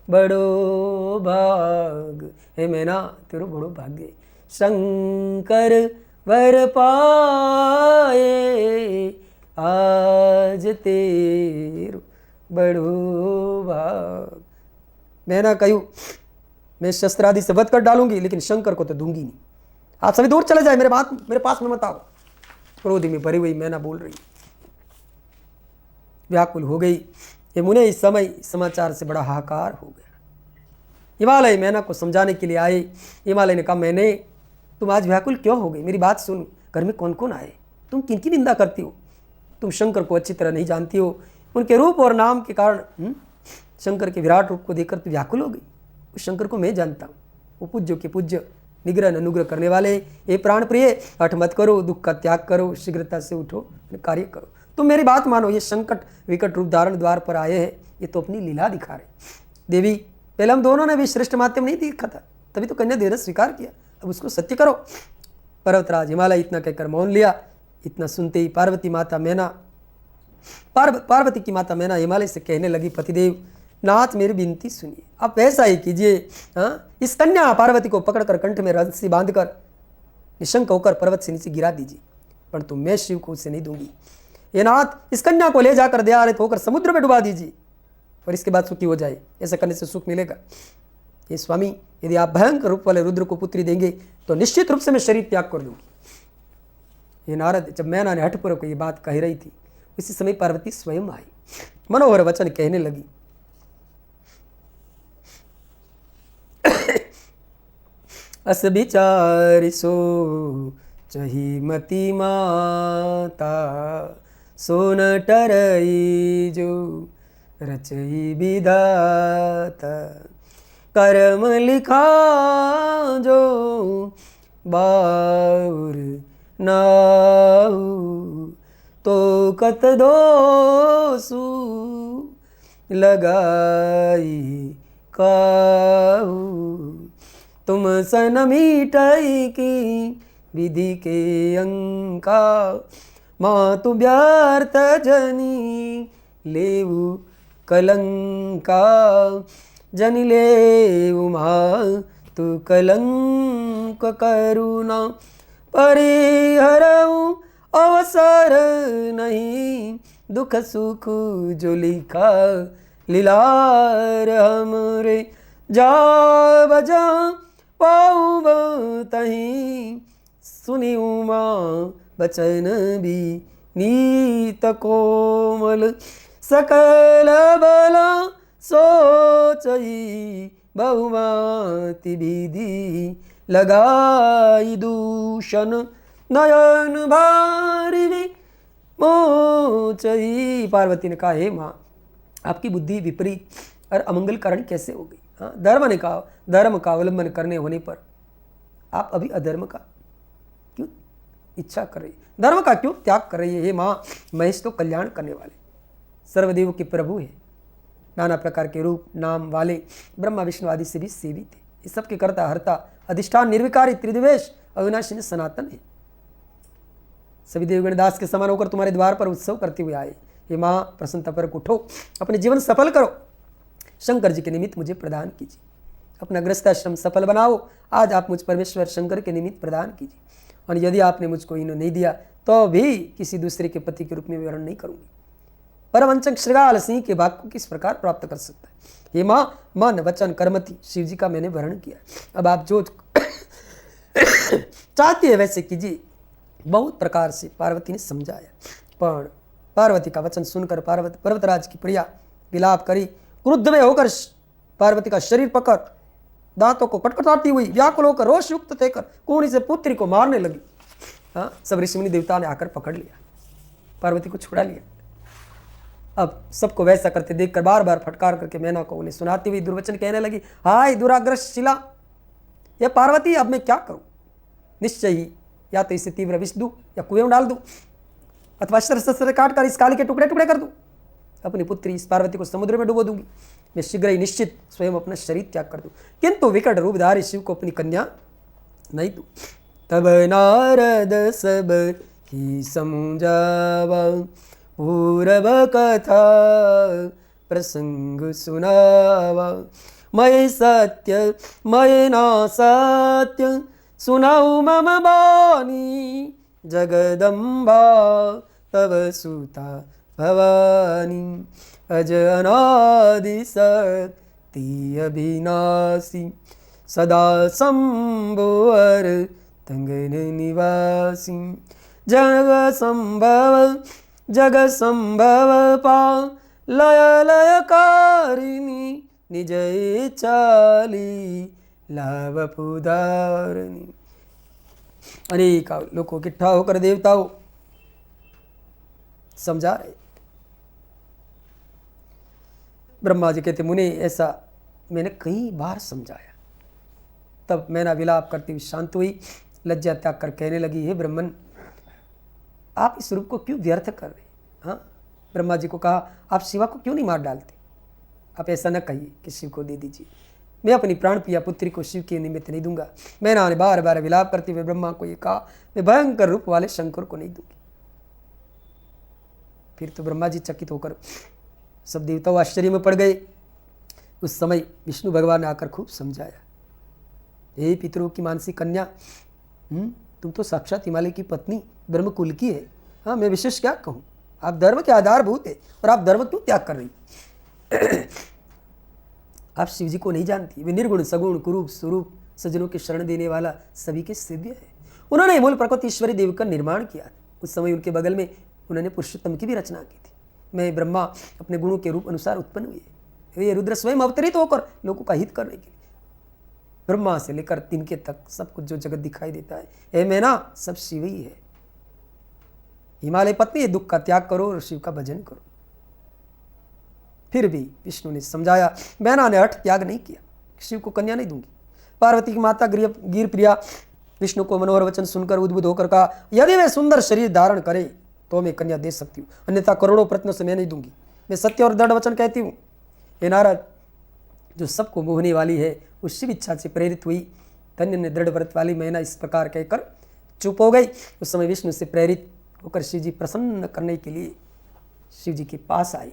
बड़ो भाग, हे मैना, तेरो बड़ो भाग्य, शंकर वर पाए, आज तेरो बड़ो भाग। मैना कहूँ, मैं शस्त्र आदि से वध कर डालूंगी, लेकिन शंकर को तो दूंगी नहीं। आप सभी दूर चले जाए, मेरे पास में मत आओ। क्रोध में भरी हुई मैना बोल रही, व्याकुल हो गई। ये मुने इस समय समाचार से बड़ा हाहाकार हो गया। हिमालय मैना को समझाने के लिए आए। हिमालय ने कहा, मैंने, तुम आज व्याकुल क्यों हो गई, मेरी बात सुन, घर में कौन कौन आए, तुम किनकी निंदा करती हो, तुम शंकर को अच्छी तरह नहीं जानती हो, उनके रूप और नाम के कारण शंकर के विराट रूप को देखकर तुम व्याकुल हो गई। उस शंकर को मैं जानता हूँ, वो पूज्य के पूज्य, निग्रह अनुग्रह करने वाले। ये प्राण प्रिय, हठ मत करो, दुख का त्याग करो, शीघ्रता से उठो, कार्य करो। तुम मेरी बात मानो, ये संकट विकट रूप धारण द्वार पर आए हैं, ये तो अपनी लीला दिखा रहे। देवी, पहले हम दोनों ने भी श्रेष्ठ माध्यम नहीं देखा था, तभी तो कन्या देना स्वीकार किया, अब उसको सत्य करो। पर्वतराज हिमालय इतना कहकर मौन लिया। इतना सुनते ही पार्वती की माता मैना हिमालय से कहने लगी, पतिदेव नाथ, मेरी विनती सुनिए, आप ऐसा ही कीजिए, इस कन्या पार्वती को पकड़कर कंठ में रस्सी बांधकर निशंक होकर पर्वत से नीचे गिरा दीजिए, परंतु मैं शिव को उसे नहीं दूंगी। ये नाथ, इस कन्या को ले जाकर दयारित होकर समुद्र में डुबा दीजिए और इसके बाद सुखी हो जाए, ऐसा करने से सुख मिलेगा। ये स्वामी, यदि आप भयंकर रूप वाले रुद्र को पुत्री देंगे तो निश्चित रूप से मैं शरीर त्याग कर दूंगी। ये नारद, जब मैना ने हठपूर्वक ये बात कह रही थी, इसी समय पार्वती स्वयं आई, मनोहर वचन कहने लगी। अस विचार सो चही मति माता, सोन टरई जो रचई विधाता, कर्म लिखा जो बाउर नाऊ, तो कत दोसु लगाई काऊ, तुम सन मीटई की विधि के अंका, मातु व्यर्थ जनी लेऊ कलंका, जनि लेऊ मातु कलंक करुणा, परिहरऊ अवसर नहीं, दुख सुख जो लिखा लीलार हमरे, जा बजा पाऊ तहीं, सुनी उमा बचन भी नीत कोमल, सकल बला सोचई बहुमति विधि, लगाई दूषण नयन भारी मोचई। पार्वती ने कहा, हे माँ, आपकी बुद्धि विपरीत और अमंगल कारण कैसे हो गई? हाँ, धर्म ने कहा, धर्म का अवलंबन करने होने पर आप अभी अधर्म का क्यों इच्छा कर रही, धर्म का क्यों त्याग कर रही है? हे माँ, महेश तो कल्याण करने वाले, सर्वदेव के प्रभु है, नाना प्रकार के रूप नाम वाले, ब्रह्मा विष्णु आदि से भी सेवित है। इस सब के कर्ता हर्ता अधिष्ठान निर्विकारी त्रिदिवेश अविनाशी सनातन है। सभी देवगण दास के समान होकर तुम्हारे द्वार पर उत्सव करते हुए आए। हे माँ, प्रसन्नता पर उठो, अपने जीवन सफल करो, शंकर जी के निमित्त मुझे प्रदान कीजिए, अपना गृहस्थाश्रम सफल बनाओ। आज आप मुझ परमेश्वर शंकर के निमित्त प्रदान कीजिए, और यदि आपने मुझको इन्हों नहीं दिया तो भी किसी दूसरे के पति के रूप में विवरण नहीं करूंगी। परमवंचक श्रृगाल सिंह के भाग को किस प्रकार प्राप्त कर सकता है? हे माँ, मन वचन कर्मति शिव जी का मैंने वर्ण किया, अब आप जो चाहती है वैसे कीजिए। बहुत प्रकार से पार्वती ने समझाया, पर पार्वती का वचन सुनकर पर्वतराज की प्रिया विलाप करी, क्रुद्ध में होकर पार्वती का शरीर पकड़ दांतों को कटकटाती हुई व्याकुल होकर रोष युक्त देकर कूणी से पुत्री को मारने लगी। हाँ, सब ऋषि मुनि देवता ने आकर पकड़ लिया, पार्वती को छुड़ा लिया। अब सबको वैसा करते देखकर बार बार फटकार करके मैना को उन्हें सुनाती हुई दुर्वचन कहने लगी, हाय दुराग्रस्त शिला, ये पार्वती, अब मैं क्या करूं? निश्चय ही या तो इसे तीव्र विष दूं या कुएं में डाल दूं, अथवा शस्त्र काट कर इस काली के टुकड़े टुकड़े कर दूं। अपनी पुत्री इस पार्वती को समुद्र में डुबो दूंगी। मैं शीघ्र ही निश्चित स्वयं अपना शरीर त्याग कर दूं, किंतु विकट रूपधारी शिव को अपनी कन्या नहीं दूं। तब नारद सब ही समझावा, पूर्व कथा प्रसंग सुनावा। मैं सत्य मैं ना सत्य सुनाऊ मम बानी, जगदम्बा तव सुता भवानी। अज अनादि शक्ति अविनाशी, सदा संभुवर तंगन निवासी। जग संभव पा लय लयकारिणी, निज चाली लाभ पुदारणी। अनेक लोगों इकट्ठा होकर देवताओं समझा रहे। ब्रह्मा जी कहते, मुने ऐसा मैंने कई बार समझाया। तब मैना विलाप करती हुई शांत हुई, लज्जा त्याग कर कहने लगी, हे ब्रह्मन, आप इस रूप को क्यों व्यर्थ कर रहे? हाँ, ब्रह्मा जी को कहा, आप शिवा को क्यों नहीं मार डालते? आप ऐसा न कहिए कि शिव को दे दीजिए, मैं अपनी प्राण प्रिया पुत्री को शिव के निमित्त नहीं दूंगा। मैना ने बार बार विलाप करते हुए ब्रह्मा को ये कहा, मैं भयंकर रूप वाले शंकर को नहीं दूंगी। फिर तो ब्रह्मा जी चकित होकर सब देवताओं आश्चर्य में पड़ गए। उस समय विष्णु भगवान ने आकर खूब समझाया, हे पितरों की मानसी कन्या, तुम तो साक्षात हिमालय की पत्नी ब्रह्मकुल की है। हाँ, मैं विशेष क्या कहूँ, आप धर्म के आधारभूत है और आप धर्म क्यों त्याग कर रही? आप शिव जी को नहीं जानती, वे निर्गुण सगुण कुरूप स्वरूप सज्जनों के शरण देने वाला सभी के सेव्य है। उन्होंने मूल प्रकृति ईश्वरी देव का निर्माण किया। उस समय उनके बगल में उन्होंने पुरुषोत्तम की भी रचना की थी। मैं ब्रह्मा अपने गुणों के रूप अनुसार उत्पन्न हुए। वे रुद्र स्वयं अवतरित होकर लोगों का हित करने के लिए ब्रह्मा से लेकर तिनके तक सब कुछ जो जगत दिखाई देता है, हे मैना सब शिव ही है। हिमालय पत्नी, दुख का त्याग करो और शिव का भजन करो। फिर भी विष्णु ने समझाया, मैना ने हठ त्याग नहीं किया, शिव को कन्या नहीं दूंगी। पार्वती की माता गिर प्रिया विष्णु को मनोहर वचन सुनकर उद्बुद्ध होकर कहा, यदि वे सुंदर शरीर धारण करे तो मैं कन्या दे सकती हूँ, अन्यथा करोड़ों प्रयत्नों से मैं नहीं दूंगी। मैं सत्य और दृढ़ वचन कहती हूँ। हे नारद, जो सबको मोहने वाली है उस शिव इच्छा से प्रेरित हुई। धन्य ने दृढ़ व्रत वाली मैना इस प्रकार कहकर चुप हो गई। उस समय विष्णु से प्रेरित होकर शिव जी प्रसन्न करने के लिए शिव जी के पास आई।